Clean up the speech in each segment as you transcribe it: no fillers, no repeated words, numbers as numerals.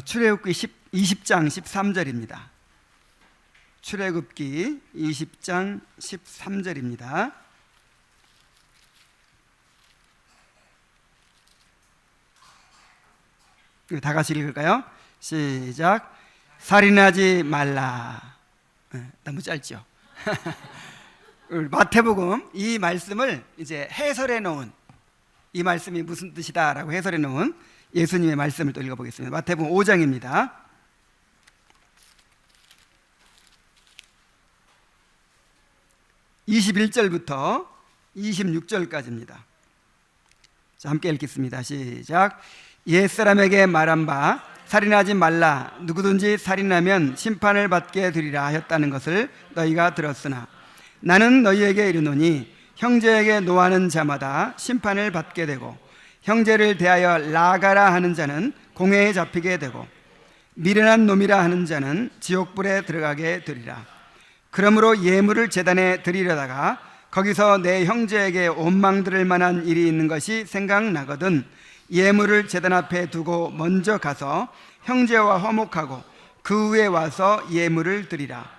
출애굽기 20장 13절입니다. 출애굽기 20장 13절입니다. 다 같이 읽을까요? 시작. 살인하지 말라. 너무 짧죠? 마태복음 이 말씀을 이제 해설해 놓은, 이 말씀이 무슨 뜻이다라고 해설해 놓은 예수님의 말씀을 또 읽어보겠습니다. 마태복음 5장입니다. (21절부터) 26절까지입니다. 자, 함께 읽겠습니다. 시작. 옛사람에게 말한 바 살인하지 말라, 누구든지 살인하면 심판을 받게 되리라 하였다는 것을 너희가 들었으나 나는 너희에게 이르노니 형제에게 노하는 자마다 심판을 받게 되고 형제를 대하여 나가라 하는 자는 공회에 잡히게 되고 미련한 놈이라 하는 자는 지옥불에 들어가게 되리라. 그러므로 예물을 제단에 드리려다가 거기서 내 형제에게 원망 들을 만한 일이 있는 것이 생각나거든 예물을 제단 앞에 두고 먼저 가서 형제와 화목하고 그 후에 와서 예물을 드리라.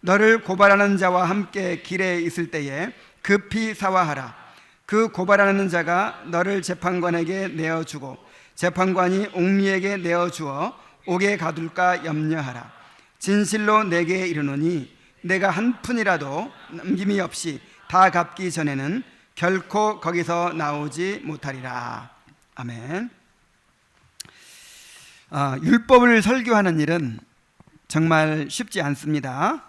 너를 고발하는 자와 함께 길에 있을 때에 급히 사화하라. 그 고발하는 자가 너를 재판관에게 내어주고 재판관이 옥리에게 내어주어 옥에 가둘까 염려하라. 진실로 내게 이르노니 내가 한 푼이라도 남김이 없이 다 갚기 전에는 결코 거기서 나오지 못하리라. 아멘. 율법을 설교하는 일은 정말 쉽지 않습니다.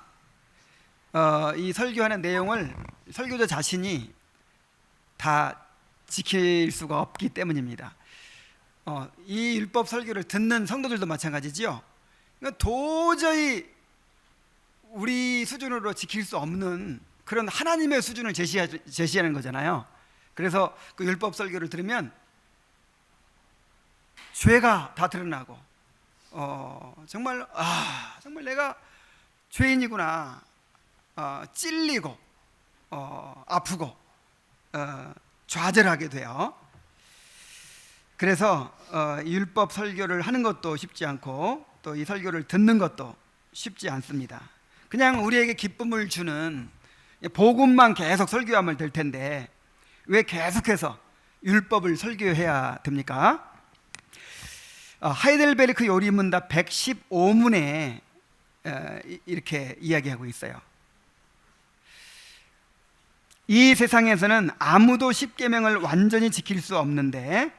이 설교하는 내용을 설교자 자신이 다 지킬 수가 없기 때문입니다. 이 율법 설교를 듣는 성도들도 마찬가지지요. 그러니까 도저히 우리 수준으로 지킬 수 없는 그런 하나님의 수준을 제시하는 거잖아요. 그래서 그 율법 설교를 들으면 죄가 다 드러나고 정말 내가 죄인이구나, 찔리고 아프고 좌절하게 돼요. 그래서 율법 설교를 하는 것도 쉽지 않고 또 이 설교를 듣는 것도 쉽지 않습니다. 그냥 우리에게 기쁨을 주는 복음만 계속 설교하면 될 텐데 왜 계속해서 율법을 설교해야 됩니까? 하이델베르크 요리문답 115문에 이렇게 이야기하고 있어요. 이 세상에서는 아무도 십계명을 완전히 지킬 수 없는데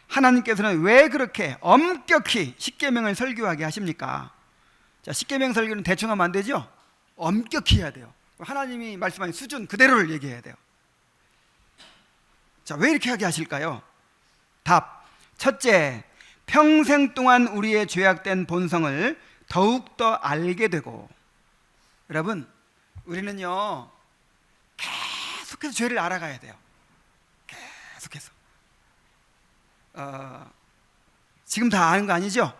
하나님께서는 왜 그렇게 엄격히 십계명을 설교하게 하십니까? 자, 십계명 설교는 대충 하면 안 되죠? 엄격히 해야 돼요. 하나님이 말씀하신 수준 그대로를 얘기해야 돼요. 자, 왜 이렇게 하게 하실까요? 답. 첫째, 평생 동안 우리의 죄악된 본성을 더욱더 알게 되고, 여러분, 우리는요 계속해서 죄를 알아가야 돼요. 계속해서. 지금 다 아는 거 아니죠?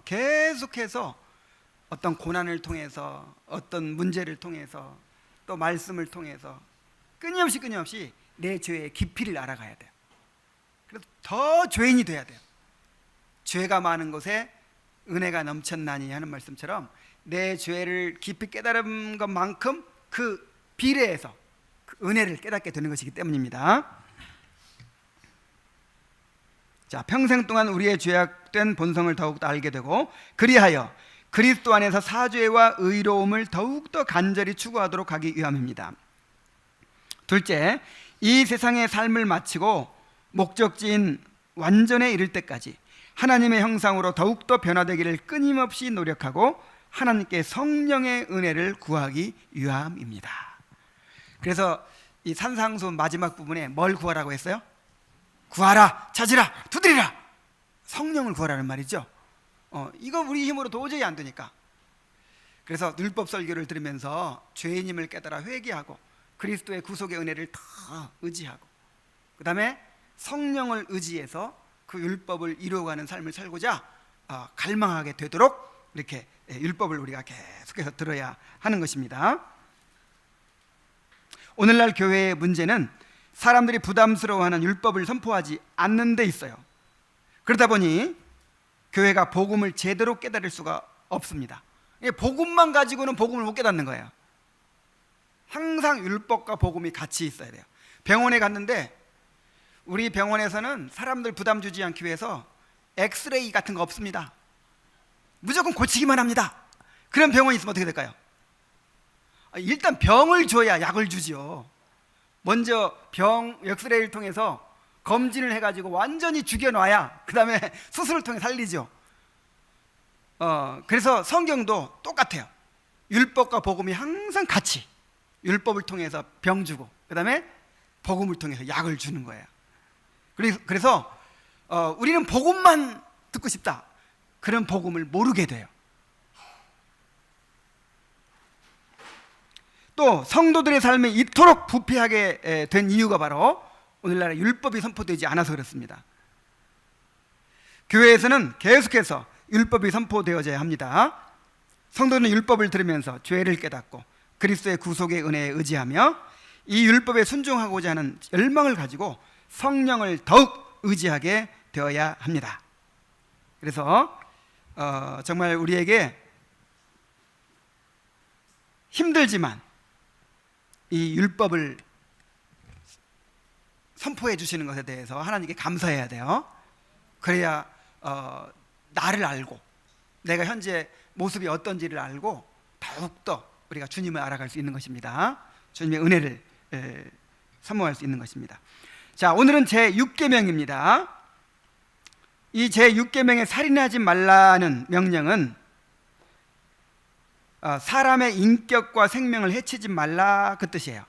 계속해서 어떤 고난을 통해서, 어떤 문제를 통해서, 또 말씀을 통해서 끊임없이 내 죄의 깊이를 알아가야 돼요. 그래서 더 죄인이 돼야 돼요. 죄가 많은 곳에 은혜가 넘쳤나니 하는 말씀처럼 내 죄를 깊이 깨달은 것만큼 그 비례해서 그 은혜를 깨닫게 되는 것이기 때문입니다. 자, 평생 동안 우리의 죄악된 본성을 더욱더 알게 되고 그리하여 그리스도 안에서 사죄와 의로움을 더욱더 간절히 추구하도록 하기 위함입니다. 둘째, 이 세상의 삶을 마치고 목적지인 완전에 이를 때까지 하나님의 형상으로 더욱더 변화되기를 끊임없이 노력하고 하나님께 성령의 은혜를 구하기 위함입니다. 그래서 이 산상수 마지막 부분에 뭘 구하라고 했어요? 구하라, 찾으라, 두드리라. 성령을 구하라는 말이죠. 이거 우리 힘으로 도저히 안 되니까. 그래서 율법 설교를 들으면서 죄인임을 깨달아 회개하고 그리스도의 구속의 은혜를 더 의지하고 그 다음에 성령을 의지해서 그 율법을 이루어가는 삶을 살고자 갈망하게 되도록 이렇게 율법을 우리가 계속해서 들어야 하는 것입니다. 오늘날 교회의 문제는 사람들이 부담스러워하는 율법을 선포하지 않는 데 있어요. 그러다 보니 교회가 복음을 제대로 깨달을 수가 없습니다. 복음만 가지고는 복음을 못 깨닫는 거예요. 항상 율법과 복음이 같이 있어야 돼요. 병원에 갔는데 우리 병원에서는 사람들 부담 주지 않기 위해서 엑스레이 같은 거 없습니다. 무조건 고치기만 합니다. 그런 병원이 있으면 어떻게 될까요? 일단 병을 줘야 약을 주지요. 먼저 병 엑스레이를 통해서 검진을 해가지고 완전히 죽여놔야 그 다음에 수술을 통해 살리죠. 그래서 성경도 똑같아요. 율법과 복음이 항상 같이, 율법을 통해서 병 주고 그 다음에 복음을 통해서 약을 주는 거예요. 그래서 우리는 복음만 듣고 싶다. 그런 복음을 모르게 돼요. 또 성도들의 삶이 이토록 부패하게 된 이유가 바로 오늘날 율법이 선포되지 않아서 그렇습니다. 교회에서는 계속해서 율법이 선포되어져야 합니다. 성도는 율법을 들으면서 죄를 깨닫고 그리스도의 구속의 은혜에 의지하며 이 율법에 순종하고자 하는 열망을 가지고 성령을 더욱 의지하게 되어야 합니다. 그래서 정말 우리에게 힘들지만 이 율법을 선포해 주시는 것에 대해서 하나님께 감사해야 돼요. 그래야 나를 알고 내가 현재 모습이 어떤지를 알고 더욱더 우리가 주님을 알아갈 수 있는 것입니다. 주님의 은혜를 사모할 수 있는 것입니다. 자, 오늘은 제6계명입니다. 이 제6계명의 살인하지 말라는 명령은 사람의 인격과 생명을 해치지 말라 그 뜻이에요.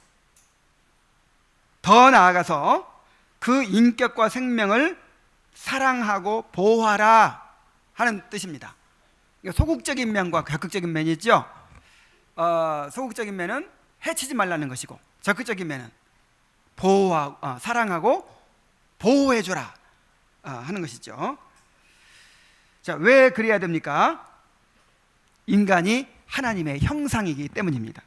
더 나아가서 그 인격과 생명을 사랑하고 보호하라 하는 뜻입니다. 소극적인 면과 적극적인 면이 있죠. 소극적인 면은 해치지 말라는 것이고 적극적인 면은 사랑하고 보호해줘라 하는 것이죠. 자, 왜 그래야 됩니까? 인간이 하나님의 형상이기 때문입니다.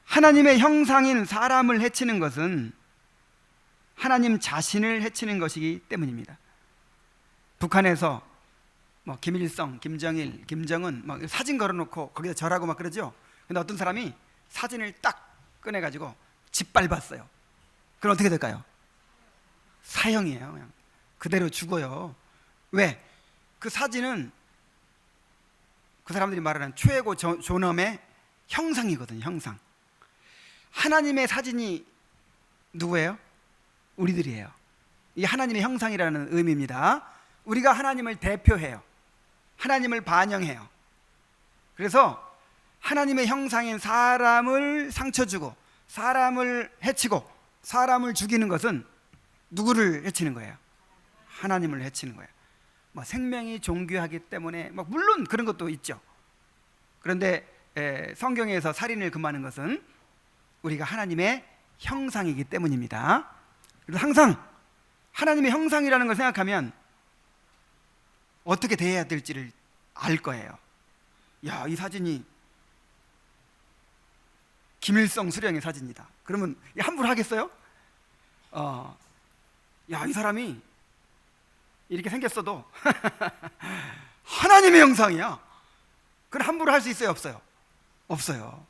하나님의 형상인 사람을 해치는 것은 하나님 자신을 해치는 것이기 때문입니다. 북한에서 김일성, 김정일, 김정은 사진 걸어놓고 거기다 절하고 막 그러죠. 근데 어떤 사람이 사진을 딱 꺼내가지고 짓밟았어요. 그럼 어떻게 될까요? 사형이에요. 그냥 그대로 죽어요. 왜? 그 사진은 그 사람들이 말하는 최고 존엄의 형상이거든요. 형상. 하나님의 사진이 누구예요? 우리들이에요. 이 하나님의 형상이라는 의미입니다. 우리가 하나님을 대표해요. 하나님을 반영해요. 그래서 하나님의 형상인 사람을 상처 주고 사람을 해치고 사람을 죽이는 것은 누구를 해치는 거예요? 하나님을 해치는 거예요. 생명이 존귀하기 때문에 물론 그런 것도 있죠. 그런데 성경에서 살인을 금하는 것은 우리가 하나님의 형상이기 때문입니다. 그래서 항상 하나님의 형상이라는 걸 생각하면 어떻게 대해야 될지를 알 거예요. 야, 이 사진이 김일성 수령의 사진이다. 그러면 함부로 하겠어요? 야, 이 사람이 이렇게 생겼어도 하나님의 형상이야. 그럼 함부로 할 수 있어요? 없어요? 없어요.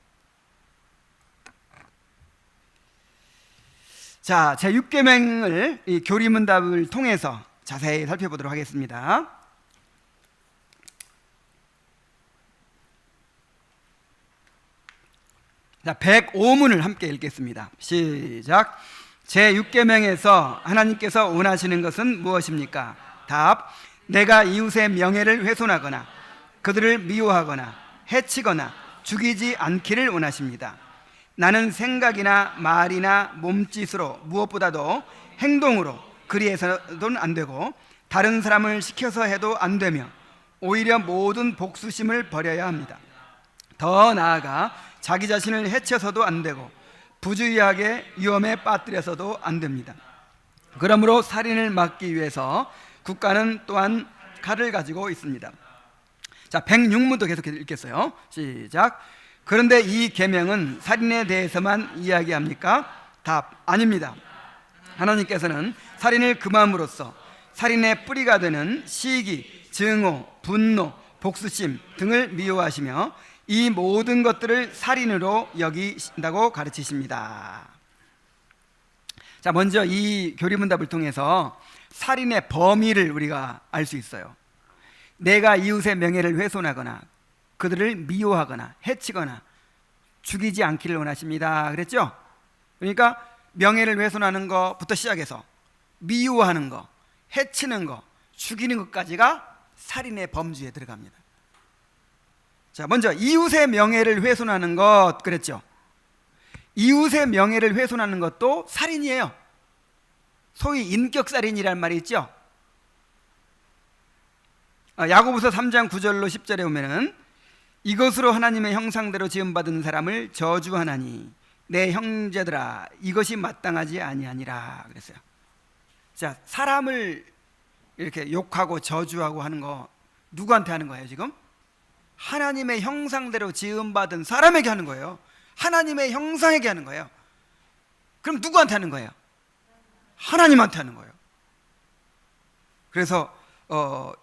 자, 제6계명을 이 교리문답을 통해서 자세히 살펴보도록 하겠습니다. 자, 105문을 함께 읽겠습니다. 시작. 제6계명에서 하나님께서 원하시는 것은 무엇입니까? 답. 내가 이웃의 명예를 훼손하거나 그들을 미워하거나 해치거나 죽이지 않기를 원하십니다. 나는 생각이나 말이나 몸짓으로 무엇보다도 행동으로 그리해서는 안 되고 다른 사람을 시켜서 해도 안 되며 오히려 모든 복수심을 버려야 합니다. 더 나아가 자기 자신을 해쳐서도 안 되고 부주의하게 위험에 빠뜨려서도 안 됩니다. 그러므로 살인을 막기 위해서 국가는 또한 칼을 가지고 있습니다. 자, 106문도 계속 읽겠어요. 시작. 그런데 이 계명은 살인에 대해서만 이야기합니까? 답. 아닙니다. 하나님께서는 살인을 금함으로써 살인의 뿌리가 되는 시기, 증오, 분노, 복수심 등을 미워하시며 이 모든 것들을 살인으로 여기신다고 가르치십니다. 자, 먼저 이 교리문답을 통해서 살인의 범위를 우리가 알 수 있어요. 내가 이웃의 명예를 훼손하거나 그들을 미워하거나 해치거나 죽이지 않기를 원하십니다. 그랬죠? 그러니까 명예를 훼손하는 것부터 시작해서 미워하는 것, 해치는 것, 죽이는 것까지가 살인의 범주에 들어갑니다. 자, 먼저 이웃의 명예를 훼손하는 것 그랬죠? 이웃의 명예를 훼손하는 것도 살인이에요. 소위 인격살인이라는 말이 있죠? 야고보서 3장 9절로 10절에 보면은 이것으로 하나님의 형상대로 지음받은 사람을 저주하나니 내 형제들아 이것이 마땅하지 아니하니라 그랬어요. 자, 사람을 이렇게 욕하고 저주하고 하는 거 누구한테 하는 거예요 지금? 하나님의 형상대로 지음받은 사람에게 하는 거예요. 하나님의 형상에게 하는 거예요. 그럼 누구한테 하는 거예요? 하나님한테 하는 거예요. 그래서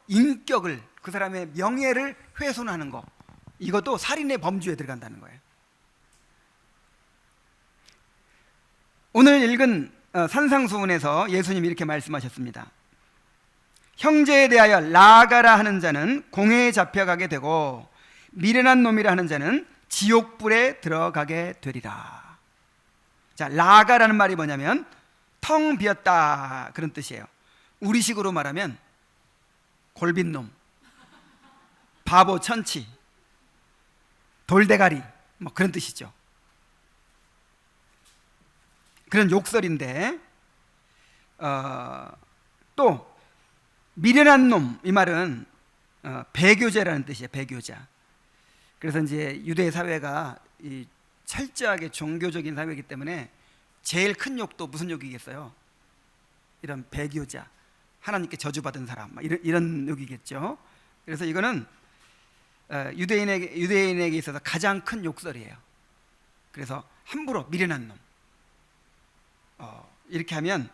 인격을, 그 사람의 명예를 훼손하는 거, 이것도 살인의 범주에 들어간다는 거예요. 오늘 읽은 산상수훈에서 예수님이 이렇게 말씀하셨습니다. 형제에 대하여 나아가라 하는 자는 공회에 잡혀가게 되고 미련한 놈이라 하는 자는 지옥불에 들어가게 되리라. 자, 나아가라는 말이 뭐냐면 텅 비었다 그런 뜻이에요. 우리식으로 말하면 골빈놈, 바보 천치, 돌대가리 뭐 그런 뜻이죠. 그런 욕설인데 또 미련한 놈, 이 말은 배교자라는 뜻이에요. 배교자. 그래서 이제 유대 사회가 이 철저하게 종교적인 사회이기 때문에 제일 큰 욕도 무슨 욕이겠어요? 이런 배교자, 하나님께 저주받은 사람, 이런 욕이겠죠. 그래서 이거는 유대인에게 있어서 가장 큰 욕설이에요. 그래서 함부로 미련한 놈, 이렇게 하면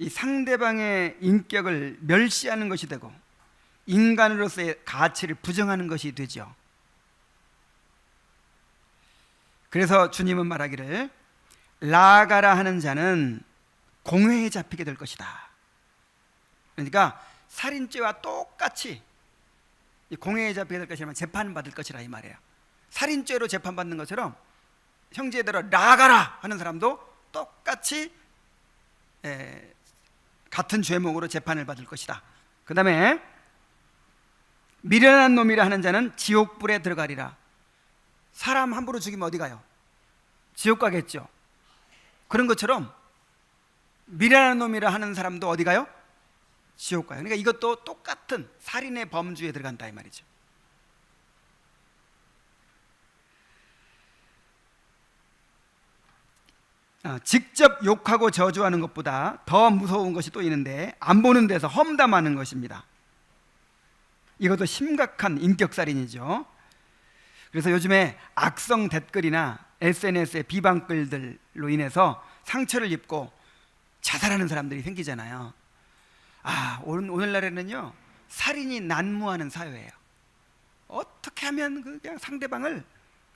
이 상대방의 인격을 멸시하는 것이 되고 인간으로서의 가치를 부정하는 것이 되죠. 그래서 주님은 말하기를 나아가라 하는 자는 공회에 잡히게 될 것이다. 그러니까 살인죄와 똑같이 공회에 잡히게 될 것이라면 재판받을 것이라 이 말이에요. 살인죄로 재판받는 것처럼 형제들아 나아가라 하는 사람도 똑같이 같은 죄목으로 재판을 받을 것이다. 그 다음에 미련한 놈이라 하는 자는 지옥불에 들어가리라. 사람 함부로 죽이면 어디 가요? 지옥 가겠죠. 그런 것처럼 미련한 놈이라 하는 사람도 어디 가요? 지옥 가요. 그러니까 이것도 똑같은 살인의 범주에 들어간다 이 말이죠. 직접 욕하고 저주하는 것보다 더 무서운 것이 또 있는데 안 보는 데서 험담하는 것입니다. 이것도 심각한 인격살인이죠. 그래서 요즘에 악성 댓글이나 SNS의 비방글들로 인해서 상처를 입고 자살하는 사람들이 생기잖아요. 오늘날에는요 살인이 난무하는 사회예요. 어떻게 하면 그냥 상대방을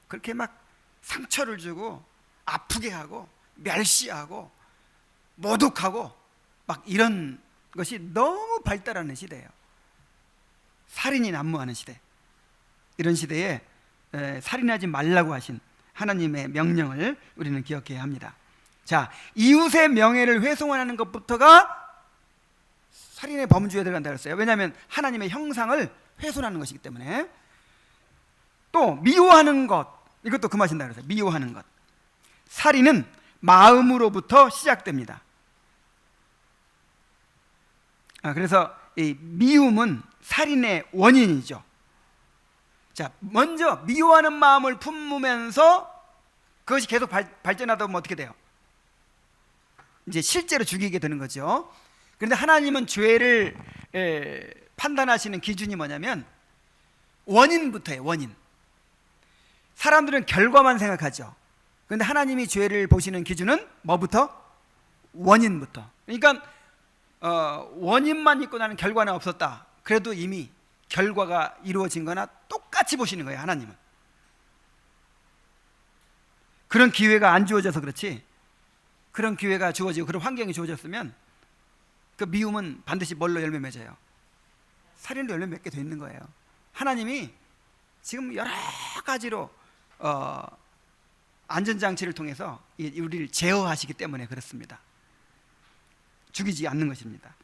그렇게 막 상처를 주고 아프게 하고 멸시하고 모독하고 막 이런 것이 너무 발달하는 시대예요. 살인이 난무하는 시대. 이런 시대에 살인하지 말라고 하신 하나님의 명령을 우리는 기억해야 합니다. 자, 이웃의 명예를 훼손하는 것부터가 살인의 범주에 들어간다 그랬어요. 왜냐하면 하나님의 형상을 훼손하는 것이기 때문에. 또 미워하는 것, 이것도 금하신다 그랬어요. 미워하는 것. 살인은 마음으로부터 시작됩니다. 그래서 이 미움은 살인의 원인이죠. 자, 먼저 미워하는 마음을 품으면서 그것이 계속 발전하다 보면 어떻게 돼요? 이제 실제로 죽이게 되는 거죠. 그런데 하나님은 죄를 판단하시는 기준이 뭐냐면 원인부터예요. 원인. 사람들은 결과만 생각하죠. 그런데 하나님이 죄를 보시는 기준은 뭐부터? 원인부터. 그러니까 원인만 있고 나는 결과는 없었다. 그래도 이미 결과가 이루어진 거나 똑같이 보시는 거예요. 하나님은 그런 기회가 안 주어져서 그렇지, 그런 기회가 주어지고 그런 환경이 주어졌으면 그 미움은 반드시 뭘로 열매 맺어요? 살인으로 열매 맺게 돼 있는 거예요. 하나님이 지금 여러 가지로 안전장치를 통해서 우리를 제어하시기 때문에 그렇습니다. 죽이지 않는 것입니다.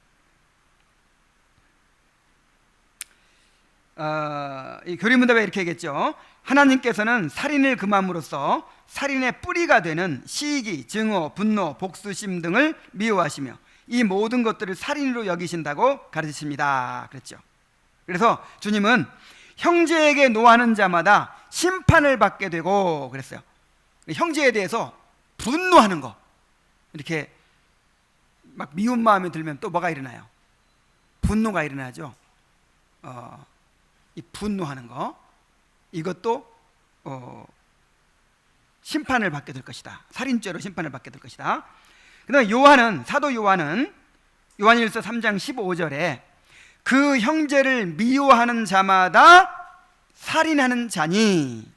이 교리문답에 이렇게 얘기했죠. 하나님께서는 살인을 금함으로써 살인의 뿌리가 되는 시기, 증오, 분노, 복수심 등을 미워하시며 이 모든 것들을 살인으로 여기신다고 가르치십니다. 그랬죠. 그래서 주님은 형제에게 노하는 자마다 심판을 받게 되고 그랬어요. 형제에 대해서 분노하는 거, 이렇게 막 미운 마음이 들면 또 뭐가 일어나요? 분노가 일어나죠. 이 분노하는 거, 이것도 심판을 받게 될 것이다. 살인죄로 심판을 받게 될 것이다. 그다음에 요한은, 사도 요한은 요한일서 3장 15절에 그 형제를 미워하는 자마다 살인하는 자니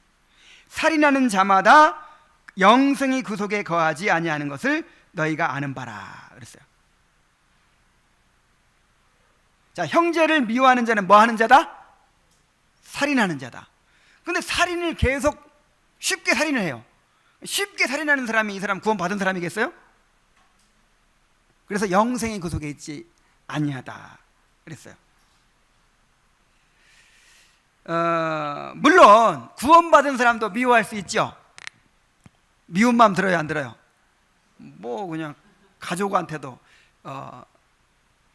살인하는 자마다 영생이 그 속에 거하지 아니하는 것을 너희가 아는 바라 그랬어요. 자, 형제를 미워하는 자는 뭐 하는 자다? 살인하는 자다. 근데 살인을 계속 쉽게 살인을 해요. 쉽게 살인하는 사람이 이 사람 구원받은 사람이겠어요? 그래서 영생이 그 속에 있지 아니하다 그랬어요. 물론 구원받은 사람도 미워할 수 있죠. 미운 마음 들어요, 안 들어요? 뭐 그냥 가족한테도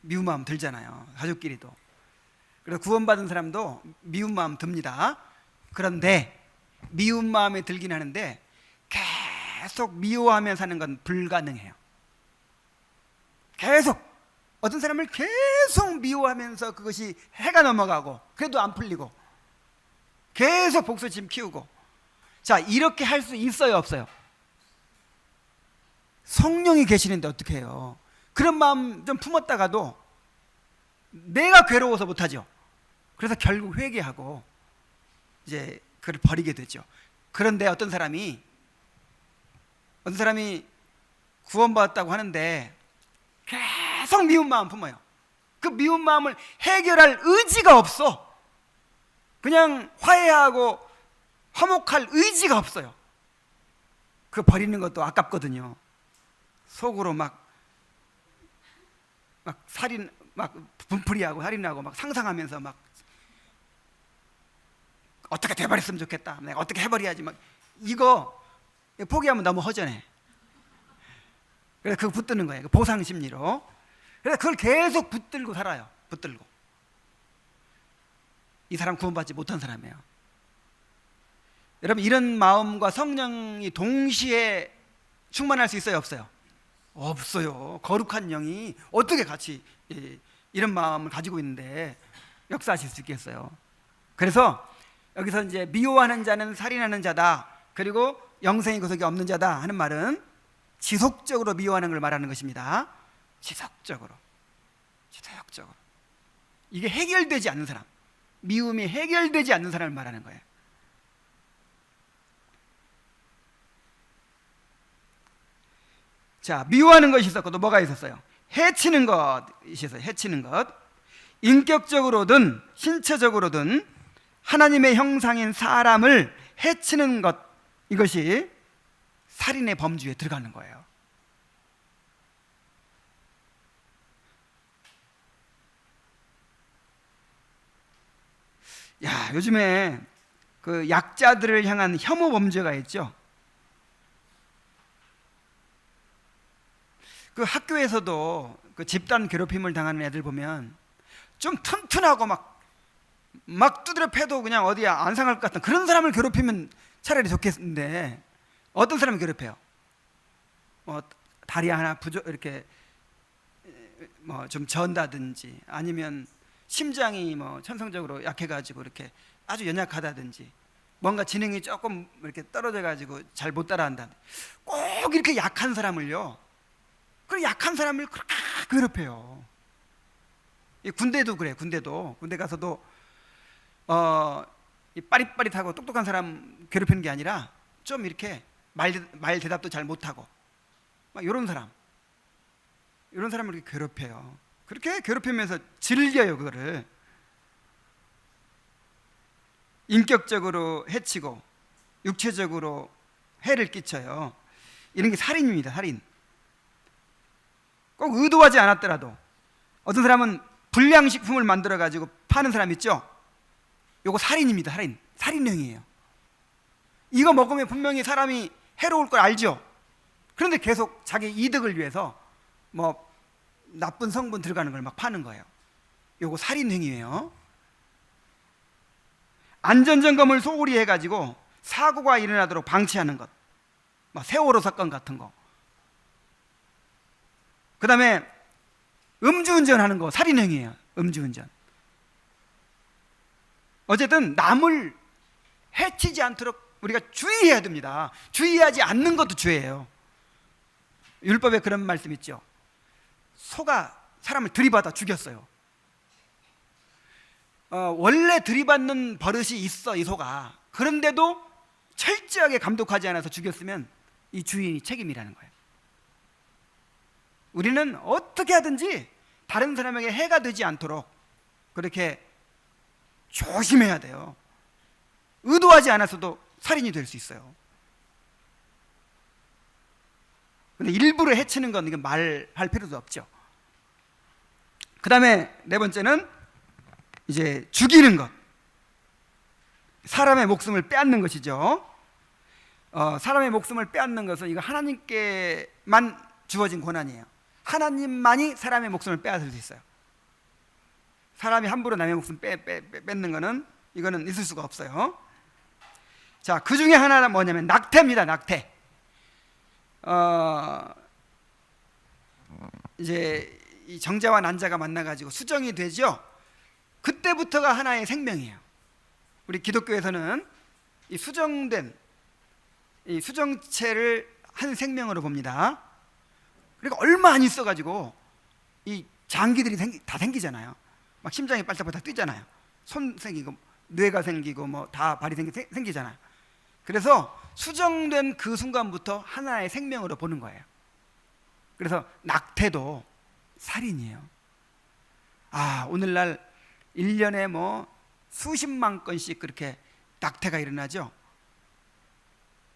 미운 마음 들잖아요. 가족끼리도. 그래서 구원받은 사람도 미운 마음 듭니다. 그런데 미운 마음이 들긴 하는데 계속 미워하며 사는 건 불가능해요. 계속 어떤 사람을 계속 미워하면서 그것이 해가 넘어가고 그래도 안 풀리고 계속 복수심 키우고, 자, 이렇게 할 수 있어요, 없어요? 성령이 계시는데 어떻게 해요? 그런 마음 좀 품었다가도 내가 괴로워서 못하죠. 그래서 결국 회개하고 이제 그를 버리게 되죠. 그런데 어떤 사람이 구원받았다고 하는데 계속 미운 마음 품어요. 그 미운 마음을 해결할 의지가 없어. 그냥 화해하고 화목할 의지가 없어요. 그 버리는 것도 아깝거든요. 속으로 막 살인, 막 분풀이하고 살인하고 막 상상하면서 막 어떻게 돼버렸으면 좋겠다, 내가 어떻게 해버려야지, 막 이거 포기하면 너무 허전해. 그래서 그거 붙드는 거예요. 보상 심리로. 그래서 그걸 계속 붙들고 살아요. 붙들고. 이 사람 구원받지 못한 사람이에요. 여러분, 이런 마음과 성령이 동시에 충만할 수 있어요, 없어요? 없어요. 거룩한 영이 어떻게 같이 이런 마음을 가지고 있는데 역사하실 수 있겠어요? 그래서 여기서 이제 미워하는 자는 살인하는 자다, 그리고 영생이 그 속에 없는 자다 하는 말은 지속적으로 미워하는 걸 말하는 것입니다. 지속적으로. 이게 해결되지 않는 사람, 미움이 해결되지 않는 사람을 말하는 거예요. 자, 미워하는 것이 있었고 또 뭐가 있었어요? 해치는 것이 있어요. 해치는 것. 인격적으로든 신체적으로든 하나님의 형상인 사람을 해치는 것, 이것이 살인의 범주에 들어가는 거예요. 야, 요즘에 그 약자들을 향한 혐오 범죄가 있죠. 그 학교에서도 그 집단 괴롭힘을 당하는 애들 보면 좀 튼튼하고 막 두드려 패도 그냥 어디야 안 상할 것 같은 그런 사람을 괴롭히면 차라리 좋겠는데, 어떤 사람을 괴롭혀요? 다리 하나 이렇게 좀 전다든지, 아니면 심장이 천성적으로 약해가지고 이렇게 아주 연약하다든지, 뭔가 지능이 조금 이렇게 떨어져가지고 잘 못 따라한다, 꼭 이렇게 약한 사람을요, 그 약한 사람을 그렇게 괴롭혀요. 이 군대도 그래. 군대 가서도 이 빠릿빠릿하고 똑똑한 사람 괴롭히는 게 아니라 좀 이렇게 말 대답도 잘 못하고 막 이런 사람을 이렇게 괴롭혀요. 그렇게 괴롭히면서 즐겨요. 그거를 인격적으로 해치고 육체적으로 해를 끼쳐요. 이런 게 살인입니다. 살인. 꼭 의도하지 않았더라도 어떤 사람은 불량식품을 만들어 가지고 파는 사람 있죠. 요거 살인입니다. 살인행위예요. 이거 먹으면 분명히 사람이 해로울 걸 알죠. 그런데 계속 자기 이득을 위해서 뭐 나쁜 성분 들어가는 걸 막 파는 거예요. 요거 살인행위예요. 안전점검을 소홀히 해가지고 사고가 일어나도록 방치하는 것, 막 세월호 사건 같은 거. 그 다음에 음주운전하는 거 살인행위예요. 음주운전. 어쨌든 남을 해치지 않도록 우리가 주의해야 됩니다. 주의하지 않는 것도 죄예요. 율법에 그런 말씀 있죠. 소가 사람을 들이받아 죽였어요. 원래 들이받는 버릇이 있어, 이 소가. 그런데도 철저하게 감독하지 않아서 죽였으면 이 주인이 책임이라는 거예요. 우리는 어떻게 하든지 다른 사람에게 해가 되지 않도록 그렇게 조심해야 돼요. 의도하지 않았어도 살인이 될 수 있어요. 근데 일부러 해치는 건 이건 말할 필요도 없죠. 그 다음에 네 번째는 이제 죽이는 것. 사람의 목숨을 빼앗는 것이죠. 사람의 목숨을 빼앗는 것은 이거 하나님께만 주어진 권한이에요. 하나님만이 사람의 목숨을 빼앗을 수 있어요. 사람이 함부로 남의 목숨 뺏는 거는 이거는 있을 수가 없어요. 자, 그 중에 하나는 뭐냐면 낙태입니다. 낙태. 이제 이 정자와 난자가 만나가지고 수정이 되죠. 그때부터가 하나의 생명이에요. 우리 기독교에서는 이 수정된 이 수정체를 한 생명으로 봅니다. 그러니까 얼마 안 있어가지고 이 장기들이 다 생기잖아요. 막 심장이 빨딱빨딱 뛰잖아요. 손 생기고 뇌가 생기고 뭐 다 발이 생기잖아요. 그래서 수정된 그 순간부터 하나의 생명으로 보는 거예요. 그래서 낙태도 살인이에요. 오늘날 1년에 뭐 수십만 건씩 그렇게 낙태가 일어나죠.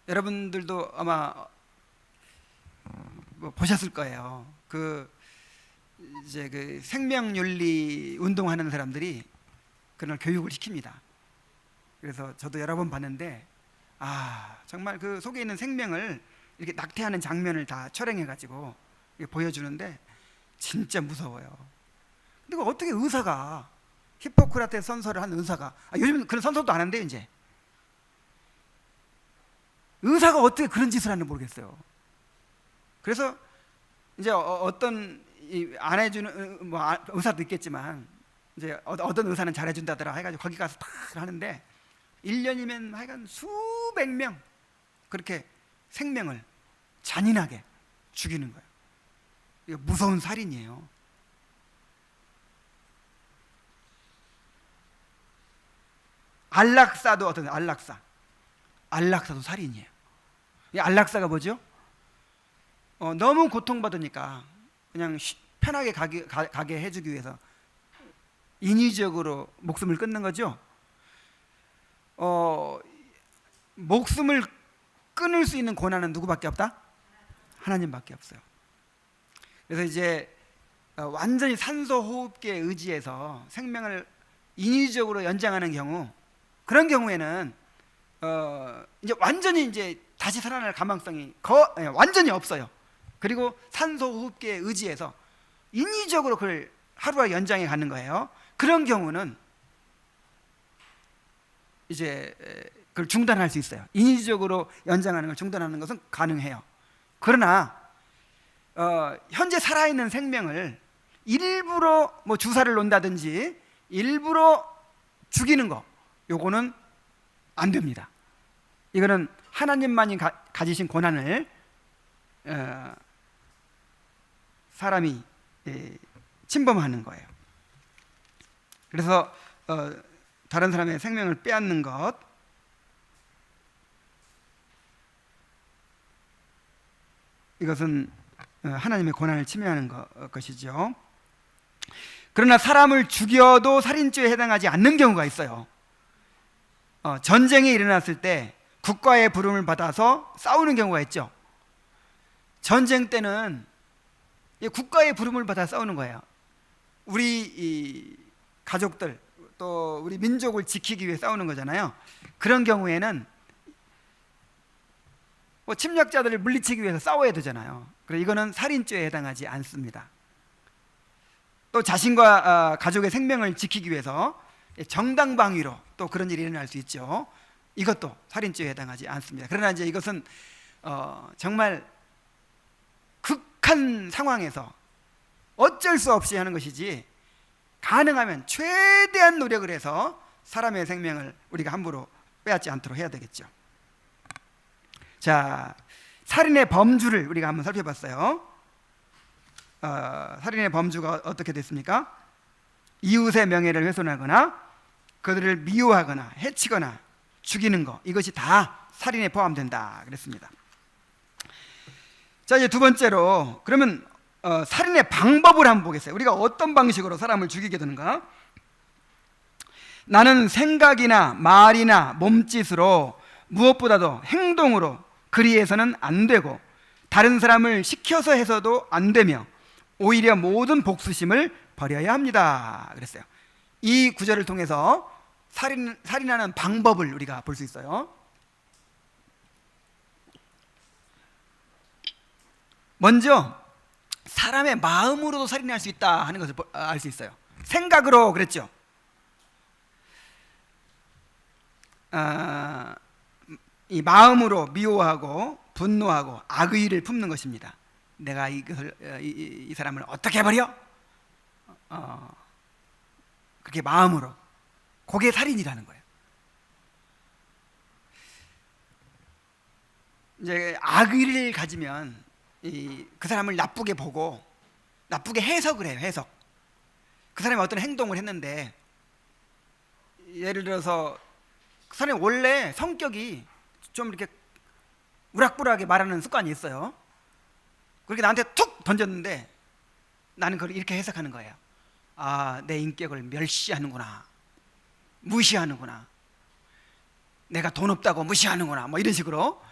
여러분들도 아마 뭐 보셨을 거예요. 이제 그 생명윤리 운동하는 사람들이 그런 교육을 시킵니다. 그래서 저도 여러 번 봤는데 정말 그 속에 있는 생명을 이렇게 낙태하는 장면을 다 촬영해가지고 보여주는데 진짜 무서워요. 근데 어떻게 의사가 히포크라테스 선서를 한 의사가 요즘은 그런 선서도 안 한대요. 이제 의사가 어떻게 그런 짓을 하는지 모르겠어요. 그래서 이제 어떤 안 해주는 뭐 의사도 있겠지만 이제 어떤 의사는 잘해준다더라 해가지고 거기 가서 다 하는데 1년이면 하여간 수백 명 그렇게 생명을 잔인하게 죽이는 거예요. 이거 무서운 살인이에요. 안락사도 안락사도 살인이에요. 이 안락사가 뭐죠? 너무 고통받으니까 그냥 편하게 가게 해주기 위해서 인위적으로 목숨을 끊는 거죠. 목숨을 끊을 수 있는 권한은 누구밖에 없다? 하나님밖에 없어요. 그래서 이제 완전히 산소 호흡기에 의지해서 생명을 인위적으로 연장하는 경우, 그런 경우에는 이제 완전히 이제 다시 살아날 가망성이 완전히 없어요. 그리고 산소 호흡기에 의지해서 인위적으로 그걸 하루와 연장해 가는 거예요. 그런 경우는 이제 그걸 중단할 수 있어요. 인위적으로 연장하는 걸 중단하는 것은 가능해요. 그러나 현재 살아있는 생명을 일부러 뭐 주사를 놓는다든지 일부러 죽이는 거, 요거는 안 됩니다. 이거는 하나님만이 가지신 권한을 사람이 침범하는 거예요. 그래서 다른 사람의 생명을 빼앗는 것, 이것은 하나님의 권한을 침해하는 것이죠. 그러나 사람을 죽여도 살인죄에 해당하지 않는 경우가 있어요. 전쟁이 일어났을 때 국가의 부름을 받아서 싸우는 경우가 있죠. 전쟁 때는 국가의 부름을 받아 싸우는 거예요. 우리 이 가족들 또 우리 민족을 지키기 위해 싸우는 거잖아요. 그런 경우에는 침략자들을 물리치기 위해서 싸워야 되잖아요. 그래서 이거는 살인죄에 해당하지 않습니다. 또 자신과 가족의 생명을 지키기 위해서 정당방위로 또 그런 일이 일어날 수 있죠. 이것도 살인죄에 해당하지 않습니다. 그러나 이제 이것은 정말 극한 상황에서 어쩔 수 없이 하는 것이지, 가능하면 최대한 노력을 해서 사람의 생명을 우리가 함부로 빼앗지 않도록 해야 되겠죠. 자, 살인의 범주를 우리가 한번 살펴봤어요. 살인의 범주가 어떻게 됐습니까? 이웃의 명예를 훼손하거나 그들을 미워하거나 해치거나 죽이는 것, 이것이 다 살인에 포함된다 그랬습니다. 자, 이제 두 번째로, 그러면 살인의 방법을 한번 보겠어요. 우리가 어떤 방식으로 사람을 죽이게 되는가? 나는 생각이나 말이나 몸짓으로, 무엇보다도 행동으로 그리해서는 안 되고, 다른 사람을 시켜서 해서도 안 되며, 오히려 모든 복수심을 버려야 합니다 그랬어요. 이 구절을 통해서 살인하는 방법을 우리가 볼 수 있어요. 먼저 사람의 마음으로도 살인할 수 있다 하는 것을 알 수 있어요. 생각으로 그랬죠. 이 마음으로 미워하고 분노하고 악의를 품는 것입니다. 내가 이 사람을 어떻게 해버려? 그렇게 마음으로, 그게 살인이라는 거예요. 이제 악의를 가지면 그 사람을 나쁘게 보고 나쁘게 해석을 해요. 해석. 그 사람이 어떤 행동을 했는데, 예를 들어서 그 사람이 원래 성격이 좀 이렇게 우락부락하게 말하는 습관이 있어요. 그렇게 나한테 툭 던졌는데 나는 그걸 이렇게 해석하는 거예요. 아, 내 인격을 멸시하는구나, 무시하는구나, 내가 돈 없다고 무시하는구나, 뭐 이런 식으로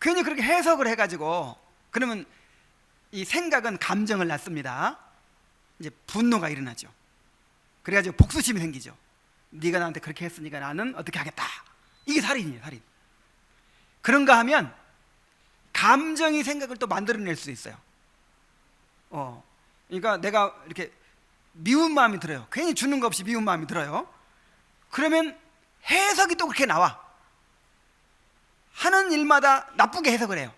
괜히 그렇게 해석을 해가지고, 그러면 이 생각은 감정을 낳습니다. 이제 분노가 일어나죠. 그래가지고 복수심이 생기죠. 네가 나한테 그렇게 했으니까 나는 어떻게 하겠다. 이게 살인이에요, 살인. 그런가 하면 감정이 생각을 또 만들어낼 수 있어요. 그러니까 내가 이렇게 미운 마음이 들어요. 괜히 주는 거 없이 미운 마음이 들어요. 그러면 해석이 또 그렇게 나와. 하는 일마다 나쁘게 해석을 해요.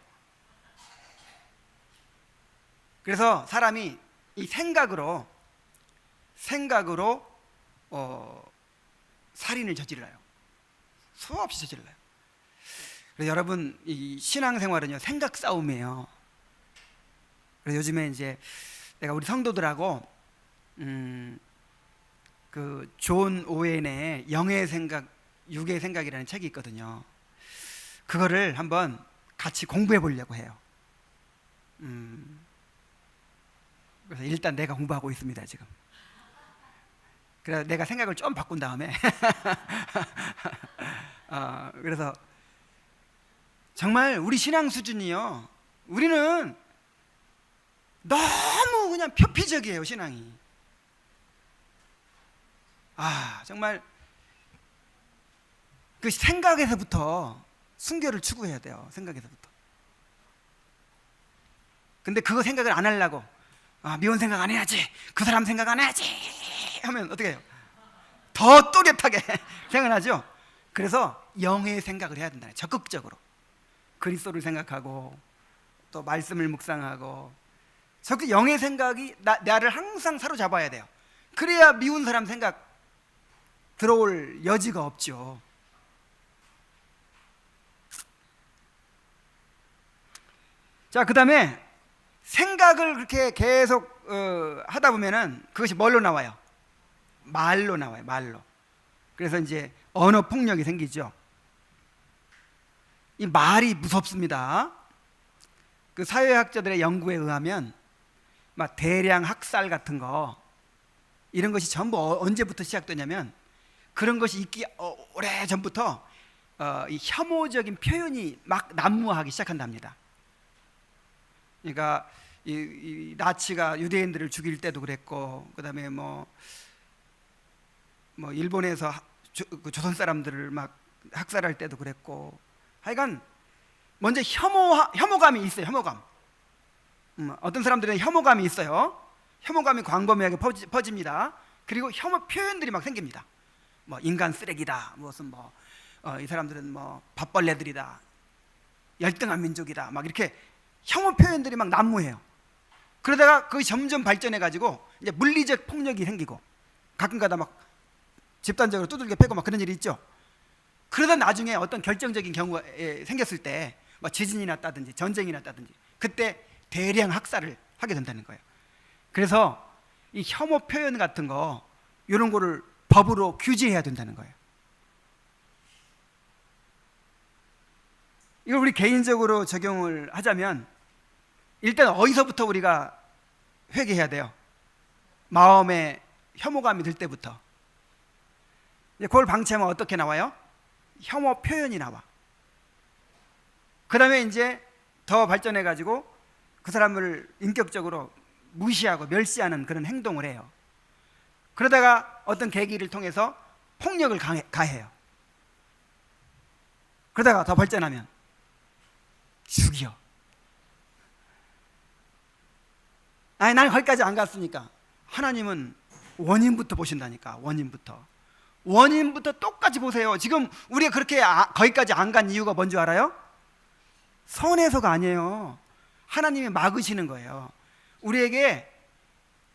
그래서 사람이 이 생각으로 살인을 저질러요. 수없이 저질러요. 그래서 여러분, 이 신앙생활은요, 생각 싸움이에요. 그래서 요즘에 이제 내가 우리 성도들하고 그 존 오웬의 영의 생각, 육의 생각이라는 책이 있거든요. 그거를 한번 같이 공부해 보려고 해요. 그래서 일단 내가 공부하고 있습니다, 지금. 그래서 내가 생각을 좀 바꾼 다음에 그래서 정말 우리 신앙 수준이요, 우리는 너무 그냥 표피적이에요, 신앙이. 정말 그 생각에서부터 순결을 추구해야 돼요. 생각에서부터. 근데 그거 생각을 안 하려고, 미운 생각 안 해야지, 그 사람 생각 안 해야지 하면 어떻게 해요? 더 또렷하게 생각하죠. 그래서 영의 생각을 해야 된다. 적극적으로 그리스도를 생각하고 또 말씀을 묵상하고, 적극 영의 생각이 나를 항상 사로잡아야 돼요. 그래야 미운 사람 생각 들어올 여지가 없죠. 자, 그 다음에 생각을 그렇게 계속 하다 보면은 그것이 뭘로 나와요? 말로 나와요. 말로. 그래서 이제 언어 폭력이 생기죠. 이 말이 무섭습니다. 그 사회학자들의 연구에 의하면 막 대량 학살 같은 거, 이런 것이 전부 언제부터 시작되냐면, 그런 것이 있기 오래 전부터 이 혐오적인 표현이 막 난무하기 시작한답니다. 그러니까 이 나치가 유대인들을 죽일 때도 그랬고, 그다음에 뭐 일본에서 그 조선 사람들을 막 학살할 때도 그랬고, 하여간 먼저 혐오감이 있어요. 혐오감. 어떤 사람들은 혐오감이 있어요. 혐오감이 광범위하게 퍼집니다. 그리고 혐오 표현들이 막 생깁니다. 뭐 인간 쓰레기다, 무슨 이 사람들은 뭐 밥벌레들이다, 열등한 민족이다, 막 이렇게 혐오 표현들이 막 난무해요. 그러다가 그게 점점 발전해 가지고 이제 물리적 폭력이 생기고, 가끔가다 막 집단적으로 두들겨 패고 막 그런 일이 있죠. 그러다 나중에 어떤 결정적인 경우가 생겼을 때, 뭐 지진이 났다든지 전쟁이 났다든지, 그때 대량 학살을 하게 된다는 거예요. 그래서 이 혐오 표현 같은 거, 이런 거를 법으로 규제해야 된다는 거예요. 이걸 우리 개인적으로 적용을 하자면, 일단 어디서부터 우리가 회개해야 돼요? 마음에 혐오감이 들 때부터. 그걸 방치하면 어떻게 나와요? 혐오 표현이 나와. 그 다음에 이제 더 발전해 가지고 그 사람을 인격적으로 무시하고 멸시하는 그런 행동을 해요. 그러다가 어떤 계기를 통해서 폭력을 가해요. 그러다가 더 발전하면 죽여. 아니, 난 거기까지 안 갔으니까. 하나님은 원인부터 보신다니까. 원인부터 똑같이 보세요. 지금 우리가 그렇게 거기까지 안 간 이유가 뭔지 알아요? 선해서가 아니에요. 하나님이 막으시는 거예요. 우리에게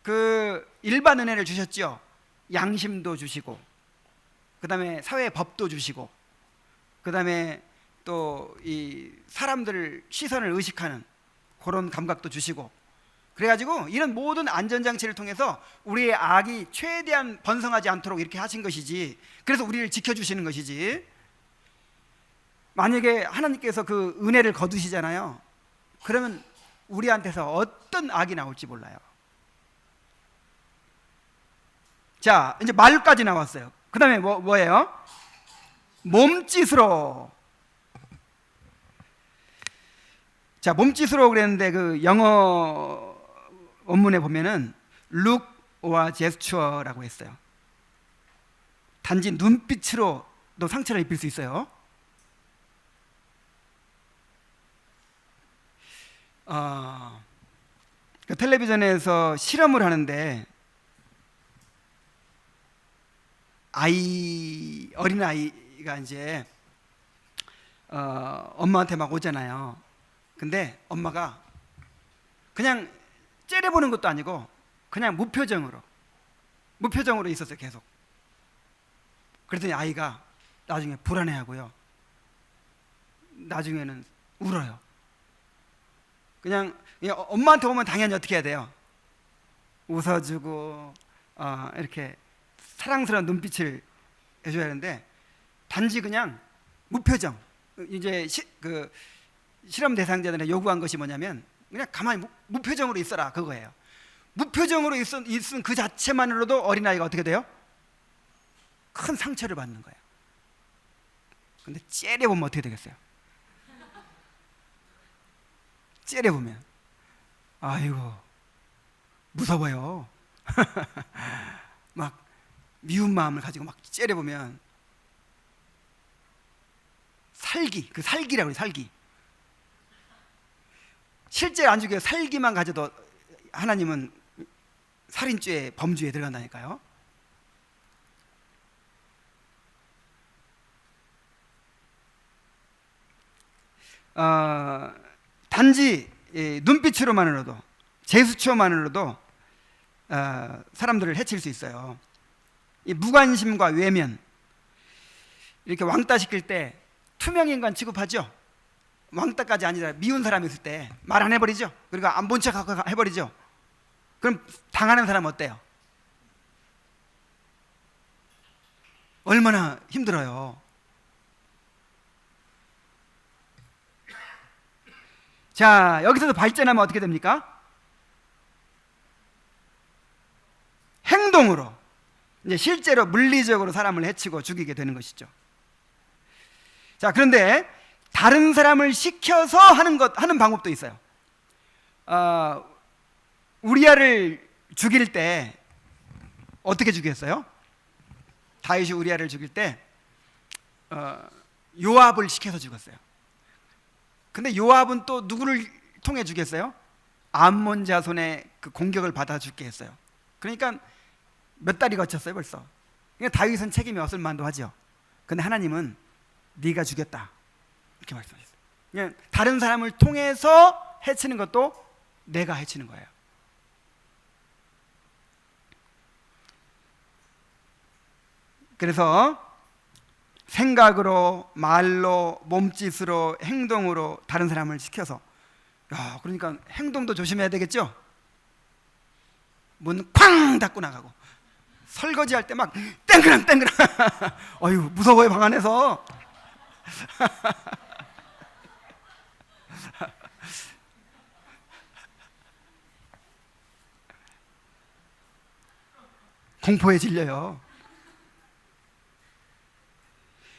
그 일반 은혜를 주셨죠. 양심도 주시고, 그 다음에 사회 법도 주시고, 그 다음에 또 이 사람들 시선을 의식하는 그런 감각도 주시고, 그래가지고 이런 모든 안전장치를 통해서 우리의 악이 최대한 번성하지 않도록 이렇게 하신 것이지, 그래서 우리를 지켜주시는 것이지. 만약에 하나님께서 그 은혜를 거두시잖아요. 그러면 우리한테서 어떤 악이 나올지 몰라요. 자, 이제 말까지 나왔어요. 그 다음에 뭐예요? 몸짓으로. 자, 몸짓으로 그랬는데 그 영어 원문에 보면은 look or gesture라고 했어요. 단지 눈빛으로도 상처를 입힐 수 있어요. 그 텔레비전에서 실험을 하는데, 어린 아이가 이제 엄마한테 막 오잖아요. 근데 엄마가 그냥 째려보는 것도 아니고 그냥 무표정으로 있었어요. 계속. 그랬더니 아이가 나중에 불안해하고요, 나중에는 울어요. 그냥 엄마한테 오면 당연히 어떻게 해야 돼요? 웃어주고 이렇게 사랑스러운 눈빛을 해줘야 하는데, 단지 그냥 무표정. 이제 그 실험 대상자들이 요구한 것이 뭐냐면, 그냥 가만히 무표정으로 있어라, 그거예요. 무표정으로 있은 그 자체만으로도 어린아이가 어떻게 돼요? 큰 상처를 받는 거예요. 근데 째려보면 어떻게 되겠어요? 째려보면 아이고 무서워요. 막 미운 마음을 가지고 막 째려보면 그 살기라고 해요. 살기. 실제 안 죽여요. 살기만 가져도 하나님은 살인죄, 범죄에 들어간다니까요. 단지 눈빛으로만으로도, 제스처만으로도 사람들을 해칠 수 있어요. 이 무관심과 외면, 이렇게 왕따 시킬 때 투명인간 취급하죠. 왕따까지 아니라 미운 사람이 있을 때 말 안 해버리죠. 그리고 안 본 척 해버리죠. 그럼 당하는 사람은 어때요? 얼마나 힘들어요. 자, 여기서도 발전하면 어떻게 됩니까? 행동으로, 이제 실제로 물리적으로 사람을 해치고 죽이게 되는 것이죠. 자, 그런데 다른 사람을 시켜서 하는 방법도 있어요. 우리아를 죽일 때 어떻게 죽였어요? 다윗이 우리아를 죽일 때 요압을 시켜서 죽였어요. 근데 요압은 또 누구를 통해 죽였어요? 암몬 자손의 그 공격을 받아 죽게 했어요. 그러니까 몇 달이 거쳤어요 벌써. 그러니까 다윗은 책임이 없을 만도 하죠. 근데 하나님은 네가 죽였다 이렇게 말씀하셨어요. 그냥 다른 사람을 통해서 해치는 것도 내가 해치는 거예요. 그래서 생각으로, 말로, 몸짓으로, 행동으로 다른 사람을 시켜서, 그러니까 행동도 조심해야 되겠죠? 문 쾅 닫고 나가고, 설거지 할 때 막 땡그랑 땡그랑 어휴 무서워요 방 안에서. 공포에 질려요.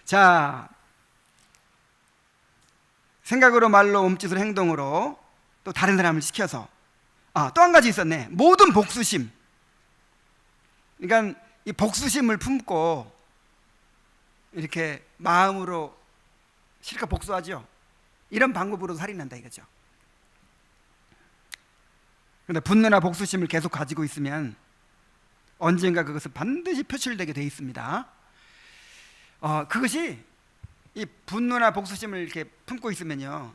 자, 생각으로, 말로, 몸짓으로, 행동으로 또 다른 사람을 시켜서, 또 한 가지 있었네. 모든 복수심. 그러니까 이 복수심을 품고 이렇게 마음으로 실컷 복수하죠. 이런 방법으로 살인한다 이거죠. 그런데 분노나 복수심을 계속 가지고 있으면 언젠가 그것은 반드시 표출되게 돼 있습니다. 그것이 이 분노나 복수심을 이렇게 품고 있으면요,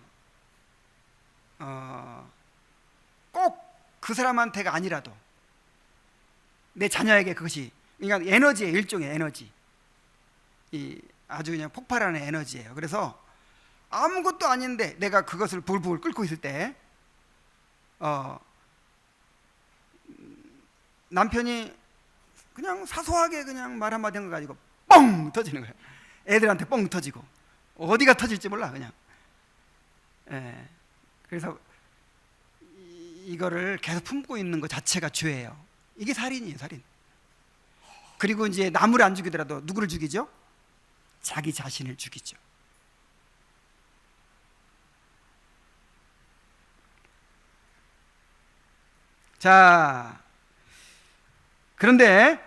꼭 그 사람한테가 아니라도 내 자녀에게 그것이, 그러니까 에너지의 일종의 에너지, 이 아주 그냥 폭발하는 에너지예요. 그래서 아무것도 아닌데 내가 그것을 불불 끓고 있을 때 남편이 그냥 사소하게 그냥 말 한마디 한 거 가지고 뻥 터지는 거예요. 애들한테 뻥 터지고 어디가 터질지 몰라 그냥. 그래서 이거를 계속 품고 있는 것 자체가 죄예요. 이게 살인이에요, 살인. 그리고 이제 남을 안 죽이더라도 누구를 죽이죠? 자기 자신을 죽이죠. 자, 그런데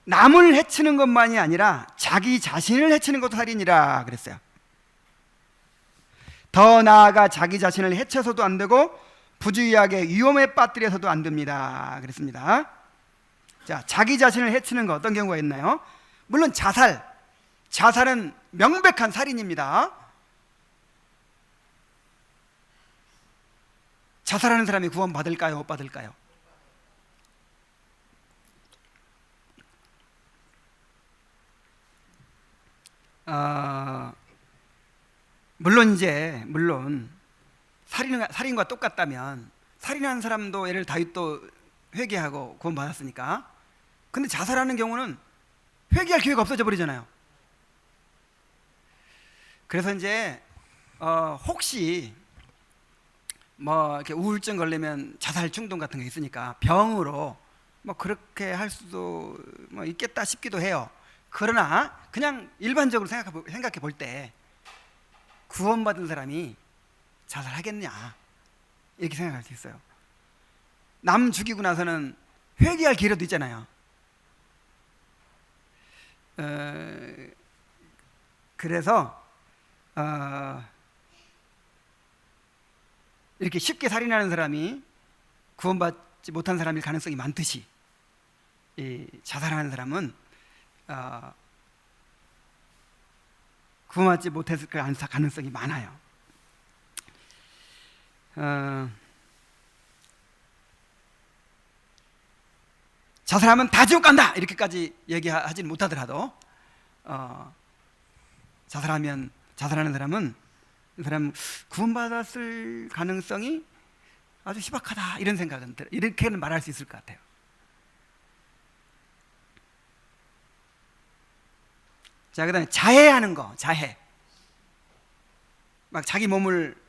남을 해치는 것만이 아니라 자기 자신을 해치는 것도 살인이라 그랬어요. 더 나아가 자기 자신을 해쳐서도 안 되고 부주의하게 위험에 빠뜨려서도 안 됩니다 그랬습니다. 자, 자기 자신을 해치는 거 어떤 경우가 있나요? 물론 자살은 명백한 살인입니다. 자살하는 사람이 구원받을까요? 못 받을까요? 물론 살인과 똑같다면 살인한 사람도 예를 다윗도 회개하고 구원받았으니까. 근데 자살하는 경우는 회개할 기회가 없어져 버리잖아요. 그래서 이제 혹시 뭐 이렇게 우울증 걸리면 자살 충동 같은 게 있으니까 병으로 뭐 그렇게 할 수도 뭐 있겠다 싶기도 해요. 그러나 그냥 일반적으로 생각해 볼 때 구원받은 사람이 자살하겠냐 이렇게 생각할 수 있어요. 남 죽이고 나서는 회개할 기회도 있잖아요. 그래서 이렇게 쉽게 살인하는 사람이 구원받지 못한 사람일 가능성이 많듯이 이 자살하는 사람은 구원받지 못했을 가능성이 많아요. 자살하면 다 지옥 간다 이렇게까지 얘기하지는 못하더라도 자살하는 사람은 이 사람 구원받았을 가능성이 아주 희박하다 이런 생각은 들어요. 이렇게는 말할 수 있을 것 같아요. 자, 그다음에 자해하는 거, 자해. 막 자기 몸을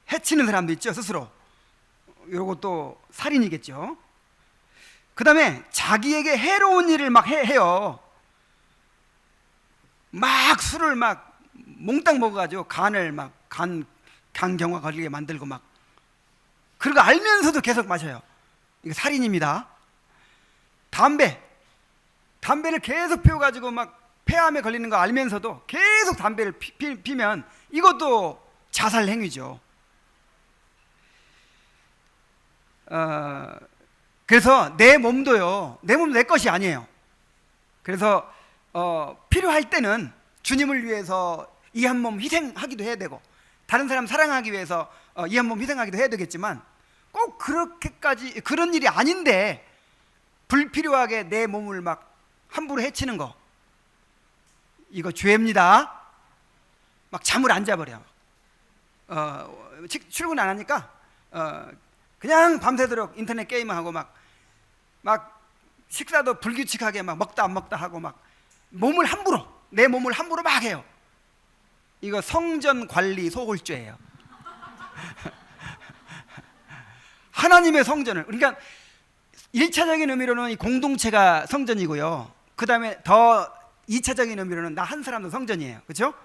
해치는 사람도 있죠, 스스로. 이것도 살인이겠죠. 그다음에 자기에게 해로운 일을 막 해요. 막 술을 막 몽땅 먹어가지고 간을 막 간경화 걸리게 만들고 막, 그런 거 알면서도 계속 마셔요. 이거 살인입니다. 담배를 계속 피워가지고 막 폐암에 걸리는 거 알면서도 계속 담배를 피면 이것도 자살 행위죠. 그래서 내 몸도요, 내 몸도 내 것이 아니에요. 그래서 필요할 때는 주님을 위해서 이 한 몸 희생하기도 해야 되고, 다른 사람 사랑하기 위해서 이 한 몸 희생하기도 해야 되겠지만, 꼭 그렇게까지 그런 일이 아닌데 불필요하게 내 몸을 막 함부로 해치는 거, 이거 죄입니다. 막 잠을 안 자버려. 출근 안 하니까 그냥 밤새도록 인터넷 게임하고 막 식사도 불규칙하게 막 먹다 안 먹다 하고 막 내 몸을 함부로 막 해요. 이거 성전 관리 소홀죄예요. 하나님의 성전을, 그러니까 1차적인 의미로는 이 공동체가 성전이고요, 그 다음에 더 2차적인 의미로는 나 한 사람도 성전이에요. 그렇죠?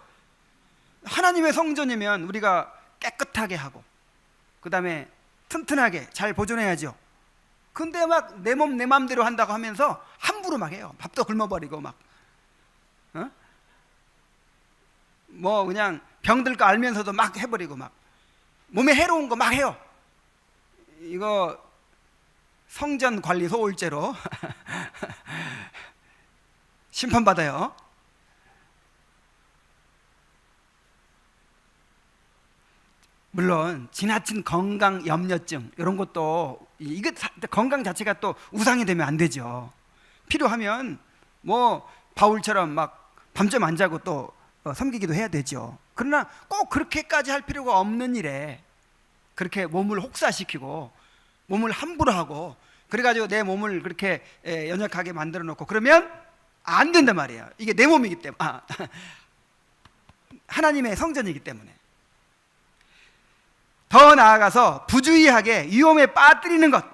하나님의 성전이면 우리가 깨끗하게 하고, 그 다음에 튼튼하게 잘 보존해야죠. 근데 막 내 몸 내 맘대로 한다고 하면서 함부로 막 해요. 밥도 굶어버리고 막, 뭐 그냥 병들 거 알면서도 막 해버리고, 막 몸에 해로운 거 막 해요. 이거 성전 관리 소홀죄로 심판받아요. 물론 지나친 건강 염려증 이런 것도, 이거 건강 자체가 또 우상이 되면 안 되죠. 필요하면 뭐 바울처럼 막 밤잠 안 자고 또 섬기기도 해야 되죠. 그러나 꼭 그렇게까지 할 필요가 없는 일에 그렇게 몸을 혹사시키고 몸을 함부로 하고 그래가지고 내 몸을 그렇게 연약하게 만들어 놓고 그러면 안 된단 말이에요. 이게 내 몸이기 때문에, 하나님의 성전이기 때문에. 더 나아가서 부주의하게 위험에 빠뜨리는 것.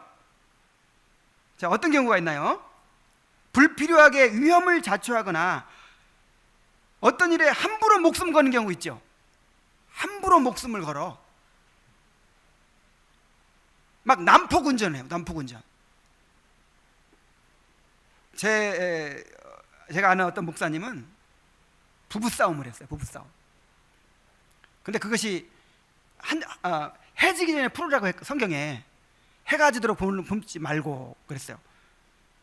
자, 어떤 경우가 있나요? 불필요하게 위험을 자초하거나 어떤 일에 함부로 목숨 거는 경우 있죠. 함부로 목숨을 걸어 막 난폭운전해요. 난폭운전. 제가 아는 어떤 목사님은 부부싸움을 했어요. 부부싸움. 근데 그것이 해지기 전에 풀으라고 했고, 성경에 해가 지도록 봄지 말고 그랬어요.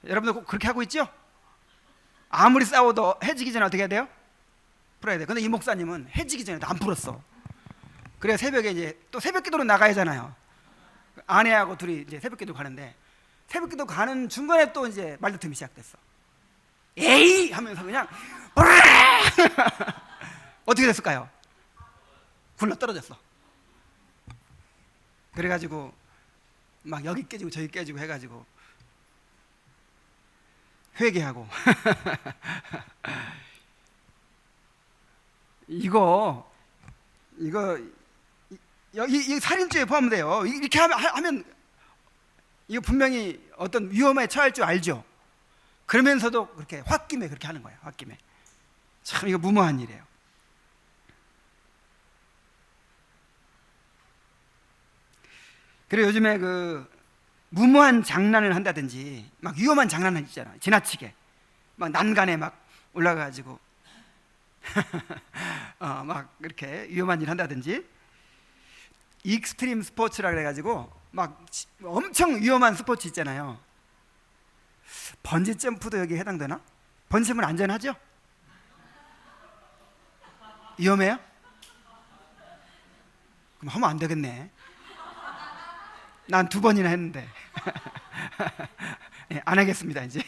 여러분들 꼭 그렇게 하고 있죠? 아무리 싸워도 해지기 전에 어떻게 해야 돼요? 풀어야 돼요. 근데 이 목사님은 해지기 전에도 안 풀었어. 그래서 새벽에 이제 또 새벽 기도로 나가야 하잖아요. 아내하고 둘이 이제 새벽 기도 가는데, 새벽 기도 가는 중간에 또 이제 말다툼이 시작됐어. 에이! 하면서 그냥 어떻게 됐을까요? 굴러 떨어졌어. 그래가지고 막 여기 깨지고 저기 깨지고 해가지고 회개하고 이거 여기 살인죄에 포함돼요. 이렇게 하면 이거 분명히 어떤 위험에 처할 줄 알죠. 그러면서도 그렇게 홧김에 그렇게 하는 거예요. 홧김에. 참 이거 무모한 일이에요. 그리고 요즘에 그 무모한 장난을 한다든지 막 위험한 장난을 있잖아요. 지나치게 막 난간에 막 올라가가지고 막 이렇게 위험한 일 한다든지, 익스트림 스포츠라 그래가지고 막 엄청 위험한 스포츠 있잖아요. 번지 점프도 여기 해당되나? 번지 점프는 안전하죠? 위험해요? 그럼 하면 안 되겠네. 난 2번이나 했는데 안 하겠습니다 이제.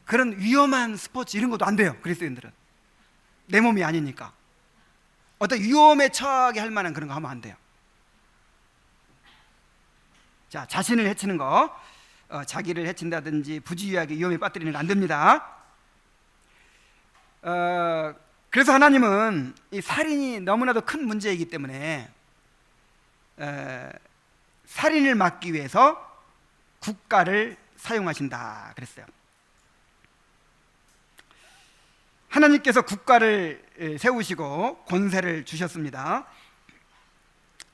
그런 위험한 스포츠 이런 것도 안 돼요. 그리스도인들은 내 몸이 아니니까 어떤 위험에 처하게 할 만한 그런 거 하면 안 돼요. 자, 자신을 해치는 거, 자기를 해친다든지 부주의하게 위험에 빠뜨리는 거 안 됩니다. 그래서 하나님은 이 살인이 너무나도 큰 문제이기 때문에 살인을 막기 위해서 국가를 사용하신다 그랬어요. 하나님께서 국가를 세우시고 권세를 주셨습니다.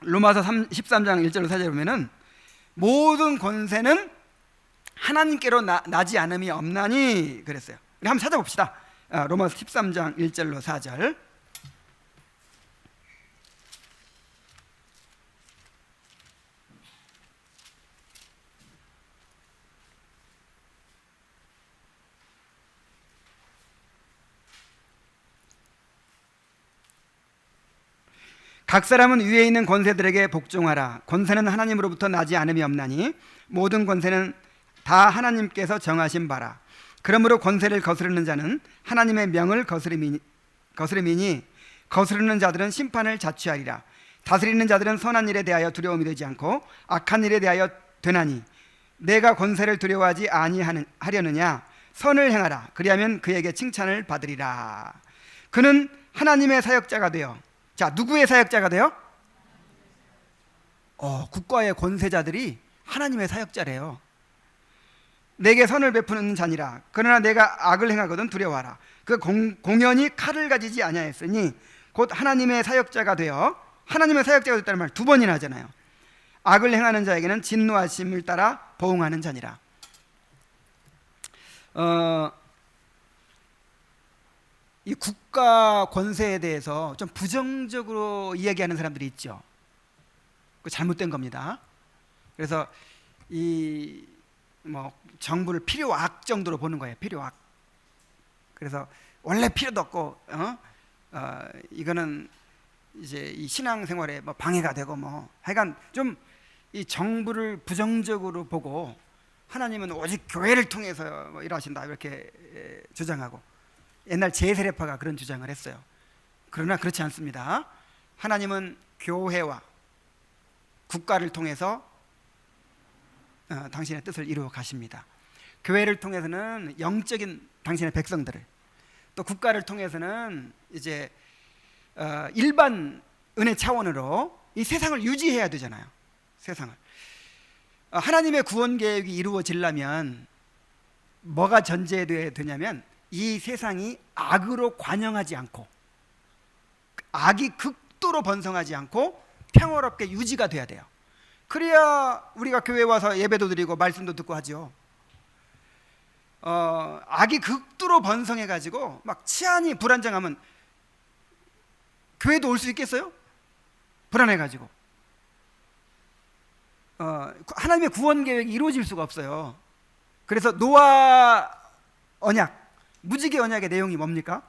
로마서 13장 1절로 4절에 보면은 모든 권세는 하나님께로 나지 않음이 없나니 그랬어요. 우리 한번 찾아봅시다. 로마서 13장 1절로 4절. 각 사람은 위에 있는 권세들에게 복종하라. 권세는 하나님으로부터 나지 않음이 없나니 모든 권세는 다 하나님께서 정하신 바라. 그러므로 권세를 거스르는 자는 하나님의 명을 거스름이니 거스르는 자들은 심판을 자취하리라. 다스리는 자들은 선한 일에 대하여 두려움이 되지 않고 악한 일에 대하여 되나니 내가 권세를 두려워하지 아니하려느냐. 선을 행하라. 그리하면 그에게 칭찬을 받으리라. 그는 하나님의 사역자가 되어, 자, 누구의 사역자가 돼요? 국가의 권세자들이 하나님의 사역자래요. 내게 선을 베푸는 자니라. 그러나 내가 악을 행하거든 두려워하라. 그 공연히 칼을 가지지 아니하였으니 곧 하나님의 사역자가 되어, 하나님의 사역자가 됐다는 말 두 번이나 하잖아요. 악을 행하는 자에게는 진노하심을 따라 보응하는 자니라. 이 국가 권세에 대해서 좀 부정적으로 이야기하는 사람들이 있죠. 그 잘못된 겁니다. 그래서 이 정부를 필요악 정도로 보는 거예요. 필요악. 그래서 원래 필요도 없고 이거는 이제 이 신앙생활에 방해가 되고 하여간 좀 이 정부를 부정적으로 보고 하나님은 오직 교회를 통해서 일하신다 이렇게 주장하고, 옛날 제세례파가 그런 주장을 했어요. 그러나 그렇지 않습니다. 하나님은 교회와 국가를 통해서 당신의 뜻을 이루어 가십니다. 교회를 통해서는 영적인 당신의 백성들을, 또 국가를 통해서는 이제 일반 은혜 차원으로 이 세상을 유지해야 되잖아요. 세상을. 하나님의 구원 계획이 이루어지려면 뭐가 전제되어야 되냐면 이 세상이 악으로 관영하지 않고, 악이 극도로 번성하지 않고 평화롭게 유지가 돼야 돼요. 그래야 우리가 교회 와서 예배도 드리고 말씀도 듣고 하죠. 악이 극도로 번성해 가지고 막 치안이 불안정하면 교회도 올 수 있겠어요? 불안해 가지고 하나님의 구원 계획이 이루어질 수가 없어요. 그래서 노아 언약, 무지개 언약의 내용이 뭡니까?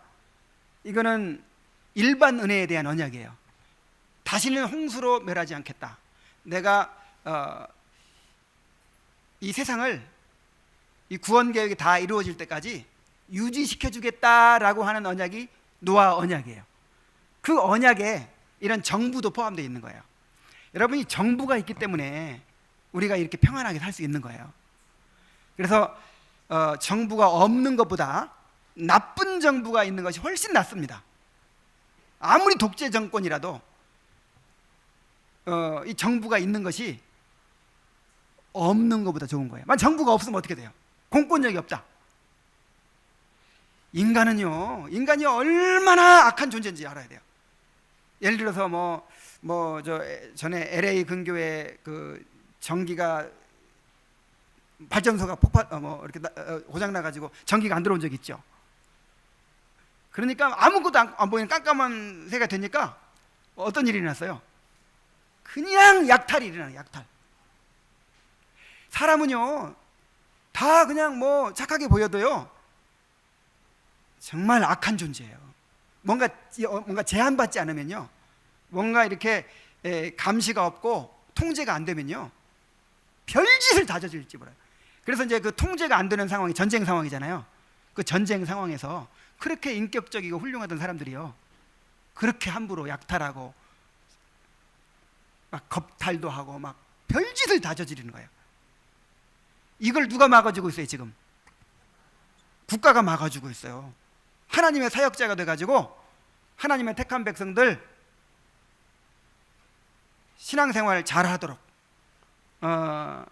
이거는 일반 은혜에 대한 언약이에요. 다시는 홍수로 멸하지 않겠다. 내가 이 세상을, 이 구원 계획이 다 이루어질 때까지 유지시켜 주겠다라고 하는 언약이 노아 언약이에요. 그 언약에 이런 정부도 포함되어 있는 거예요. 여러분이 정부가 있기 때문에 우리가 이렇게 평안하게 살 수 있는 거예요. 그래서 정부가 없는 것보다 나쁜 정부가 있는 것이 훨씬 낫습니다. 아무리 독재 정권이라도 이 정부가 있는 것이 없는 것보다 좋은 거예요. 만약 정부가 없으면 어떻게 돼요? 공권력이 없다. 인간이 얼마나 악한 존재인지 알아야 돼요. 예를 들어서 전에 LA 근교에 그 전기가 발전소가 이렇게 고장 나가지고 전기가 안 들어온 적이 있죠. 그러니까 아무것도 안 보이는 깜깜한 새가 되니까 어떤 일이 일어났어요? 그냥 약탈이 일어나요. 약탈. 사람은요 다 그냥 착하게 보여도요 정말 악한 존재예요. 뭔가 제한받지 않으면요, 뭔가 이렇게 감시가 없고 통제가 안 되면요 별짓을 다 저질지 몰라요. 그래서 이제 그 통제가 안 되는 상황이 전쟁 상황이잖아요. 그 전쟁 상황에서 그렇게 인격적이고 훌륭하던 사람들이요 그렇게 함부로 약탈하고 막 겁탈도 하고 막 별짓을 다 저지르는 거예요. 이걸 누가 막아주고 있어요? 지금 국가가 막아주고 있어요. 하나님의 사역자가 돼가지고 하나님의 택한 백성들 신앙생활 잘하도록,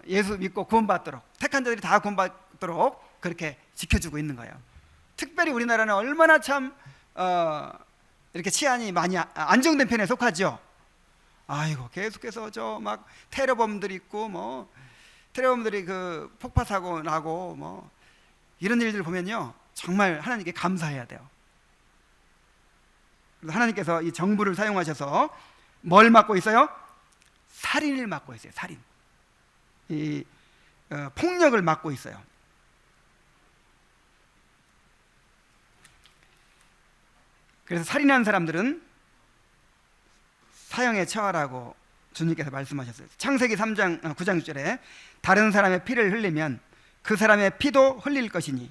예수 믿고 구원받도록, 택한 자들이 다 구원받도록 그렇게 지켜주고 있는 거예요. 특별히 우리나라는 얼마나 참 이렇게 치안이 많이 안정된 편에 속하죠. 아이고, 계속해서 저 막 테러범들 있고 뭐 테러범들이 그 폭파 사고 나고 뭐 이런 일들 보면요, 정말 하나님께 감사해야 돼요. 그래서 하나님께서 이 정부를 사용하셔서 뭘 막고 있어요? 살인을 막고 있어요. 살인, 이 폭력을 막고 있어요. 그래서 살인한 사람들은 사형에 처하라고 주님께서 말씀하셨어요. 창세기 3장 9장 6절에 다른 사람의 피를 흘리면 그 사람의 피도 흘릴 것이니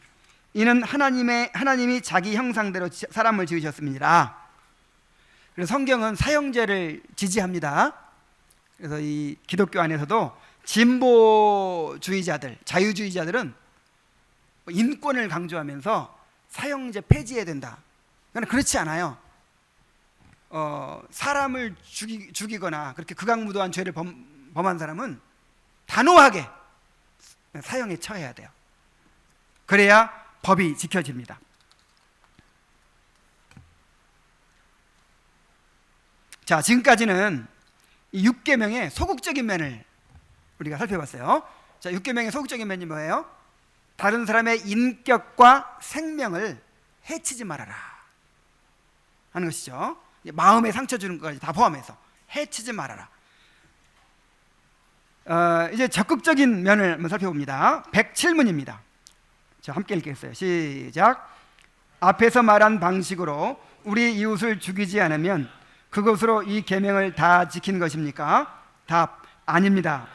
이는 하나님이 자기 형상대로 사람을 지으셨습니다. 그래서 성경은 사형제를 지지합니다. 그래서 이 기독교 안에서도 진보주의자들, 자유주의자들은 인권을 강조하면서 사형제 폐지해야 된다. 그러나 그렇지 않아요. 사람을 죽이거나 그렇게 극악무도한 죄를 범한 사람은 단호하게 사형에 처해야 돼요. 그래야 법이 지켜집니다. 자, 지금까지는 이 6계명의 소극적인 면을 우리가 살펴봤어요. 자, 6계명의 소극적인 면이 뭐예요? 다른 사람의 인격과 생명을 해치지 말아라 하는 것이죠. 마음에 상처 주는 것까지 다 포함해서 해치지 말아라. 이제 적극적인 면을 한번 살펴봅니다. 107문입니다. 자, 함께 읽겠어요. 시작. 앞에서 말한 방식으로 우리 이웃을 죽이지 않으면 그것으로 이 계명을 다 지킨 것입니까? 답, 아닙니다.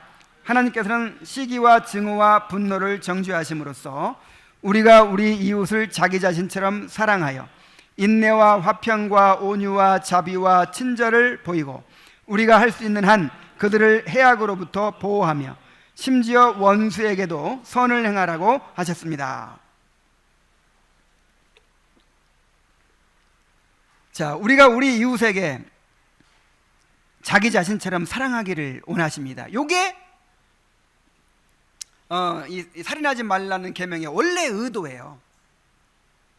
하나님께서는 시기와 증오와 분노를 정죄하심으로써 우리가 우리 이웃을 자기 자신처럼 사랑하여 인내와 화평과 온유와 자비와 친절을 보이고 우리가 할 수 있는 한 그들을 해악으로부터 보호하며 심지어 원수에게도 선을 행하라고 하셨습니다. 자, 우리가 우리 이웃에게 자기 자신처럼 사랑하기를 원하십니다. 이게 이 살인하지 말라는 계명의 원래 의도예요.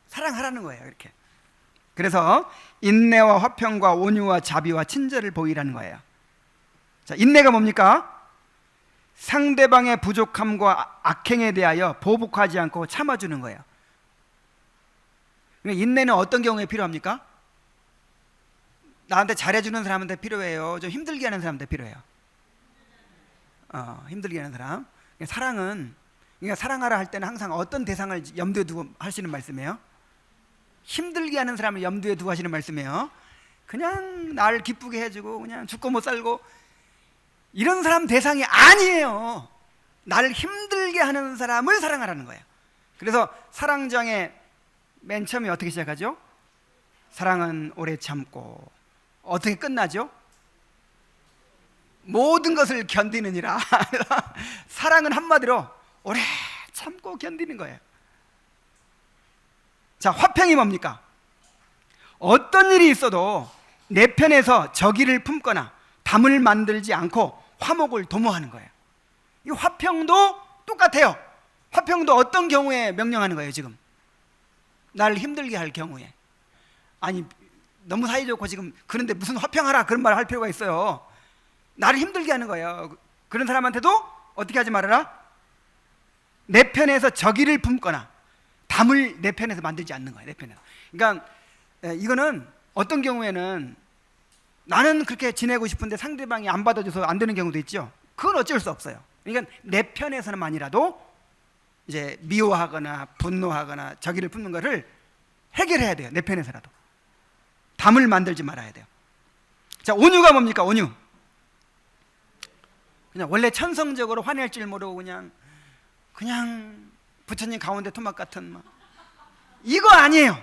사랑하라는 거예요. 이렇게. 그래서 인내와 화평과 온유와 자비와 친절을 보이라는 거예요. 자, 인내가 뭡니까? 상대방의 부족함과 악행에 대하여 보복하지 않고 참아주는 거예요. 인내는 어떤 경우에 필요합니까? 나한테 잘해주는 사람한테 필요해요. 좀 힘들게 하는 사람한테 필요해요. 힘들게 하는 사람. 사랑은, 그러니까 사랑하라 할 때는 항상 어떤 대상을 염두에 두고 하시는 말씀이에요? 힘들게 하는 사람을 염두에 두고 하시는 말씀이에요. 그냥 나를 기쁘게 해주고 그냥 죽고 못 살고 이런 사람 대상이 아니에요. 나를 힘들게 하는 사람을 사랑하라는 거예요. 그래서 사랑장의 맨 처음에 어떻게 시작하죠? 사랑은 오래 참고 어떻게 끝나죠? 모든 것을 견디느니라. 사랑은 한마디로 오래 참고 견디는 거예요. 자, 화평이 뭡니까? 어떤 일이 있어도 내 편에서 적의를 품거나 담을 만들지 않고 화목을 도모하는 거예요. 이 화평도 똑같아요. 화평도 어떤 경우에 명령하는 거예요? 지금 나를 힘들게 할 경우에. 아니, 너무 사이좋고 지금 그런데 무슨 화평하라 그런 말 할 필요가 있어요. 나를 힘들게 하는 거예요. 그런 사람한테도 어떻게 하지 말아라? 내 편에서 적의를 품거나 담을 내 편에서 만들지 않는 거예요. 내 편에서. 그러니까 이거는 어떤 경우에는 나는 그렇게 지내고 싶은데 상대방이 안 받아줘서 안 되는 경우도 있죠. 그건 어쩔 수 없어요. 그러니까 내 편에서는만이라도 이제 미워하거나 분노하거나 적의를 품는 것을 해결해야 돼요. 내 편에서라도. 담을 만들지 말아야 돼요. 자, 온유가 뭡니까? 온유. 그냥 원래 천성적으로 화낼 줄 모르고 그냥 부처님 가운데 토막 같은 이거 아니에요.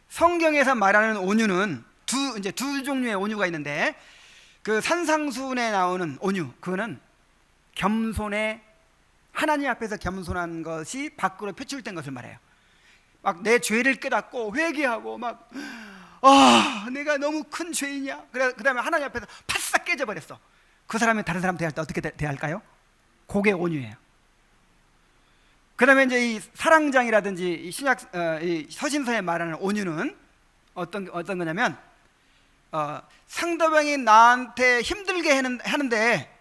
성경에서 말하는 온유는 두 종류의 온유가 있는데, 그 산상수훈에 나오는 온유, 그거는 겸손에 하나님 앞에서 겸손한 것이 밖으로 표출된 것을 말해요. 막 내 죄를 깨닫고 회개하고 막 내가 너무 큰 죄이냐. 그다음에 하나님 앞에서 파싹 깨져버렸어. 그 사람이 다른 사람 대할 때 어떻게 대할까요? 그게 온유예요. 그다음에 이제 이 사랑장이라든지 이 신약 이 서신서에 말하는 온유는 어떤 거냐면 상대방이 나한테 힘들게 하는데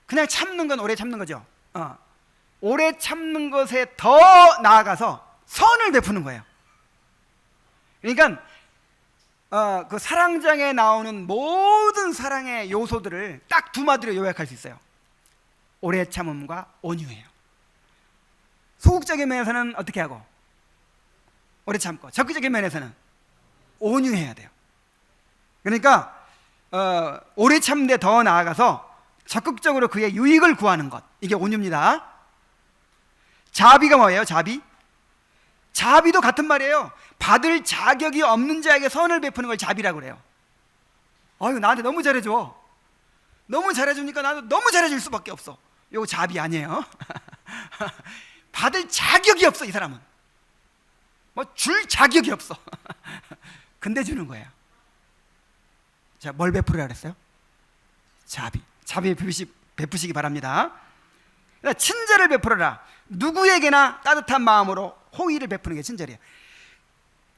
그냥 참는 건 오래 참는 거죠. 오래 참는 것에 더 나아가서 선을 베푸는 거예요. 그러니까 그 사랑장에 나오는 모든 사랑의 요소들을 딱 두 마디로 요약할 수 있어요. 오래 참음과 온유예요. 소극적인 면에서는 어떻게 하고? 오래 참고. 적극적인 면에서는 온유해야 돼요. 그러니까 오래 참는데 더 나아가서 적극적으로 그의 유익을 구하는 것, 이게 온유입니다. 자비가 뭐예요? 자비도 같은 말이에요. 받을 자격이 없는 자에게 선을 베푸는 걸 자비라고 그래요. 나한테 너무 잘해줘. 너무 잘해주니까 나도 너무 잘해줄 수밖에 없어. 이거 자비 아니에요. 받을 자격이 없어. 이 사람은 줄 자격이 없어. 근데 주는 거예요. 자, 뭘 베풀으라 그랬어요? 자비 베푸시기 바랍니다. 친절을 베풀어라. 누구에게나 따뜻한 마음으로 호의를 베푸는 게 친절이에요.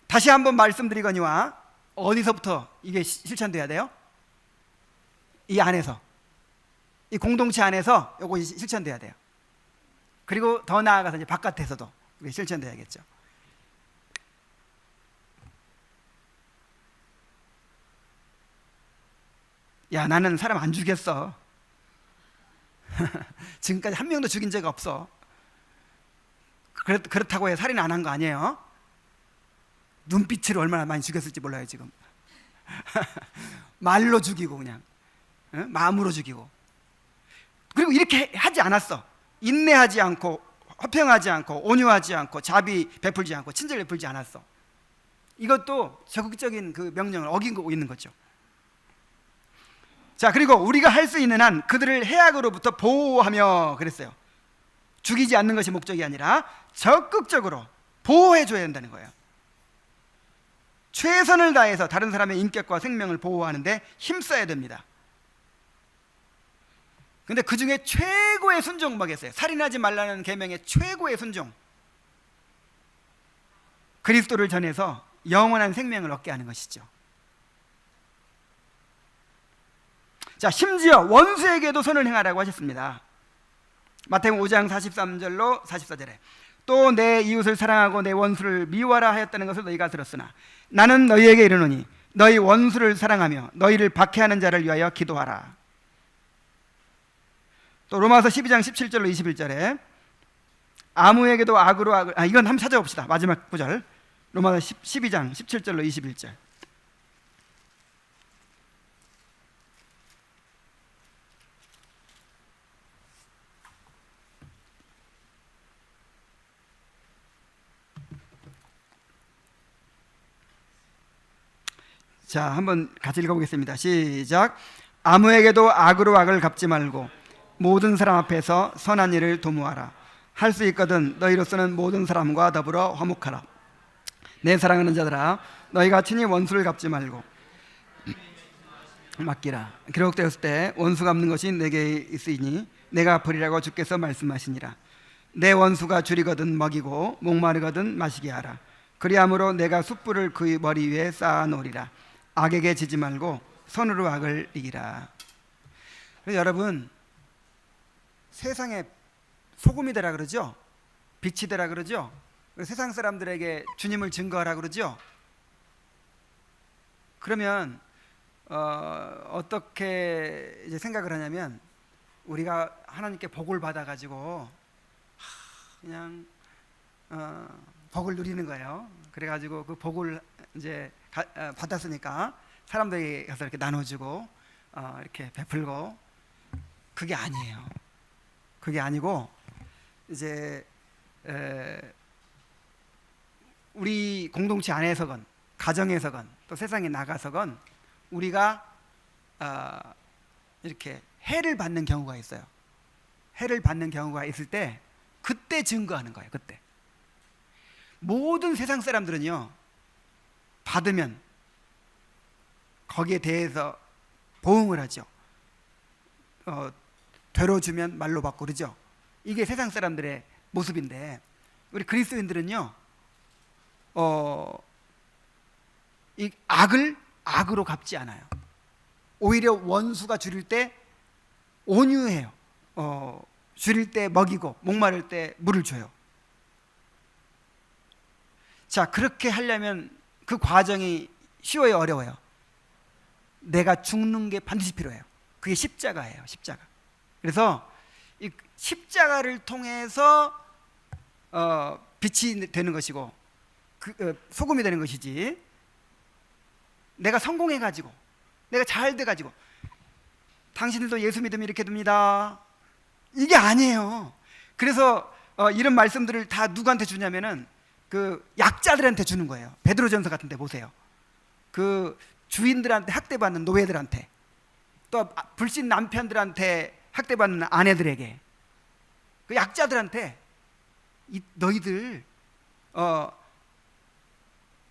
다시 한번 말씀드리거니와 어디서부터 이게 실천돼야 돼요? 이 안에서, 이 공동체 안에서 이거 실천돼야 돼요. 그리고 더 나아가서 이제 바깥에서도 이게 실천돼야겠죠. 야, 나는 사람 안 죽였어. 지금까지 한 명도 죽인 적 없어. 그렇다고 해 살인 안 한 거 아니에요? 눈빛으로 얼마나 많이 죽였을지 몰라요 지금. 말로 죽이고 그냥 마음으로 죽이고. 그리고 이렇게 하지 않았어. 인내하지 않고 화평하지 않고 온유하지 않고 자비 베풀지 않고 친절 베풀지 않았어. 이것도 적극적인 그 명령을 어기고 있는 거죠. 자, 그리고 우리가 할 수 있는 한 그들을 해악으로부터 보호하며 그랬어요. 죽이지 않는 것이 목적이 아니라 적극적으로 보호해줘야 된다는 거예요. 최선을 다해서 다른 사람의 인격과 생명을 보호하는데 힘써야 됩니다. 근데 그 중에 최고의 순종 뭐겠어요? 살인하지 말라는 계명의 최고의 순종, 그리스도를 전해서 영원한 생명을 얻게 하는 것이죠. 자, 심지어 원수에게도 선을 행하라고 하셨습니다. 마태복음 5장 43절로 44절에 또 내 이웃을 사랑하고 내 원수를 미워하라 하였다는 것을 너희가 들었으나 나는 너희에게 이르노니 너희 원수를 사랑하며 너희를 박해하는 자를 위하여 기도하라. 또 로마서 12장 17절로 21절에 아무에게도 악으로 악을, 이건 한번 찾아봅시다. 마지막 구절 로마서 12장 17절로 21절. 자, 한번 같이 읽어보겠습니다. 시작. 아무에게도 악으로 악을 갚지 말고 모든 사람 앞에서 선한 일을 도모하라. 할 수 있거든 너희로서는 모든 사람과 더불어 화목하라. 내 사랑하는 자들아, 너희가 친히 원수를 갚지 말고 맡기라. 기록되었을 때 원수 갚는 것이 내게 있으니 내가 버리라고 주께서 말씀하시니라. 내 원수가 줄이거든 먹이고 목마르거든 마시게 하라. 그리함으로 내가 숯불을 그의 머리 위에 쌓아 놓으리라. 악에게 지지 말고 선으로 악을 이기라. 그래서 여러분, 세상에 소금이 되라 그러죠. 빛이 되라 그러죠. 세상 사람들에게 주님을 증거하라 그러죠. 그러면 어떻게 이제 생각을 하냐면, 우리가 하나님께 복을 받아가지고 그냥 복을 누리는 거예요. 그래가지고 그 복을 이제 받았으니까 사람들이 가서 이렇게 나눠주고 이렇게 베풀고, 그게 아니에요. 그게 아니고 이제 우리 공동체 안에서건 가정에서건 또 세상에 나가서건 우리가 이렇게 해를 받는 경우가 있어요. 해를 받는 경우가 있을 때 그때 증거하는 거예요. 그때. 모든 세상 사람들은요, 받으면 거기에 대해서 보응을 하죠. 되로 주면 말로 받고 그러죠. 이게 세상 사람들의 모습인데, 우리 그리스도인들은요, 이 악을 악으로 갚지 않아요. 오히려 원수가 줄일 때 온유해요. 줄일 때 먹이고 목마를 때 물을 줘요. 자, 그렇게 하려면 그 과정이 쉬워요, 어려워요? 내가 죽는 게 반드시 필요해요. 그게 십자가예요, 십자가. 그래서 이 십자가를 통해서 빛이 되는 것이고 소금이 되는 것이지, 내가 성공해가지고 내가 잘 돼가지고 당신들도 예수 믿으면 이렇게 됩니다, 이게 아니에요. 그래서 이런 말씀들을 다 누구한테 주냐면은 그 약자들한테 주는 거예요. 베드로전서 같은 데 보세요. 그 주인들한테 학대받는 노예들한테, 또 불신 남편들한테 학대받는 아내들에게, 그 약자들한테 너희들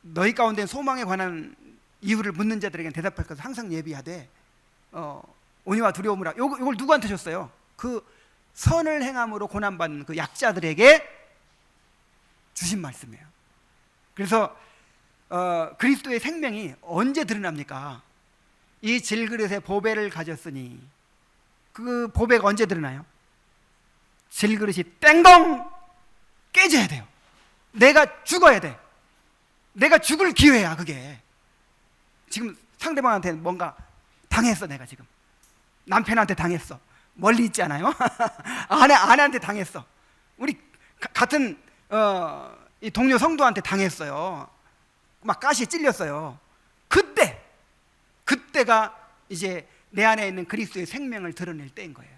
너희 가운데 소망에 관한 이유를 묻는 자들에게 대답할 것을 항상 예비하되 온유와 두려움을 이걸 누구한테 줬어요? 그 선을 행함으로 고난받는 그 약자들에게 주신 말씀이에요. 그래서 그리스도의 생명이 언제 드러납니까? 이 질그릇에 보배를 가졌으니, 그 보배가 언제 드러나요? 질그릇이 땡덩 깨져야 돼요. 내가 죽어야 돼. 내가 죽을 기회야. 그게 지금 상대방한테 뭔가 당했어. 내가 지금 남편한테 당했어. 멀리 있지 않아요? 아내한테 당했어. 우리 같은 이 동료 성도한테 당했어요. 막 가시에 찔렸어요. 그때가 이제 내 안에 있는 그리스도의 생명을 드러낼 때인 거예요.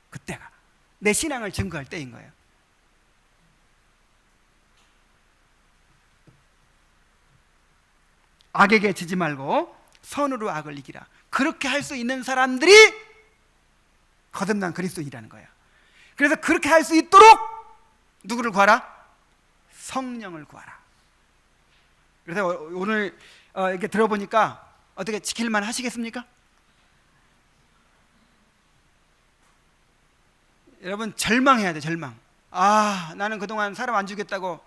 그때가 내 신앙을 증거할 때인 거예요. 악에게 지지 말고 선으로 악을 이기라. 그렇게 할 수 있는 사람들이 거듭난 그리스도인이라는 거예요. 그래서 그렇게 할 수 있도록 누구를 구하라? 성령을 구하라. 그래서 오늘 이렇게 들어보니까 어떻게 지킬만 하시겠습니까? 여러분, 절망해야 돼. 절망. 나는 그동안 사람 안 죽였다고,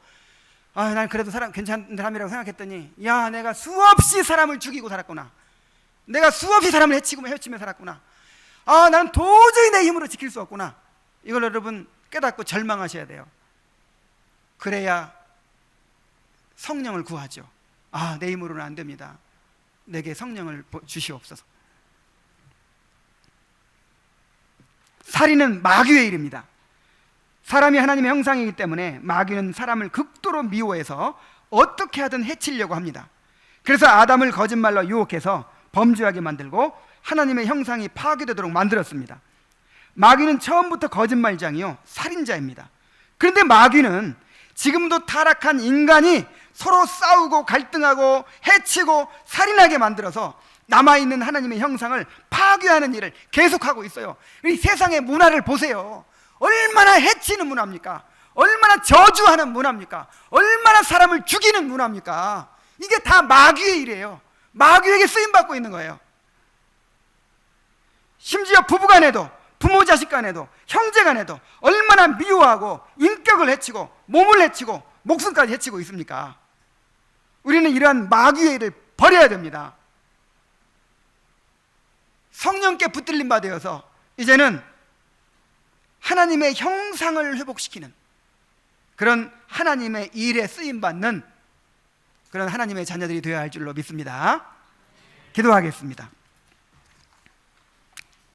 난 그래도 사람 괜찮은 사람이라고 생각했더니, 내가 수없이 사람을 죽이고 살았구나. 내가 수없이 사람을 해치며 살았구나. 나는 도저히 내 힘으로 지킬 수 없구나. 이걸 여러분 깨닫고 절망하셔야 돼요. 그래야 성령을 구하죠. 내 힘으로는 안 됩니다. 내게 성령을 주시옵소서. 살인은 마귀의 일입니다. 사람이 하나님의 형상이기 때문에 마귀는 사람을 극도로 미워해서 어떻게 하든 해치려고 합니다. 그래서 아담을 거짓말로 유혹해서 범죄하게 만들고 하나님의 형상이 파괴되도록 만들었습니다. 마귀는 처음부터 거짓말장이요, 살인자입니다. 그런데 마귀는 지금도 타락한 인간이 서로 싸우고 갈등하고 해치고 살인하게 만들어서 남아있는 하나님의 형상을 파괴하는 일을 계속하고 있어요. 이 세상의 문화를 보세요. 얼마나 해치는 문화입니까? 얼마나 저주하는 문화입니까? 얼마나 사람을 죽이는 문화입니까? 이게 다 마귀의 일이에요. 마귀에게 쓰임받고 있는 거예요. 심지어 부부간에도, 부모 자식 간에도, 형제 간에도 얼마나 미워하고 인격을 해치고 몸을 해치고 목숨까지 해치고 있습니까? 우리는 이러한 마귀의 일을 버려야 됩니다. 성령께 붙들림 받아서 이제는 하나님의 형상을 회복시키는 그런 하나님의 일에 쓰임받는 그런 하나님의 자녀들이 되어야 할 줄로 믿습니다. 기도하겠습니다.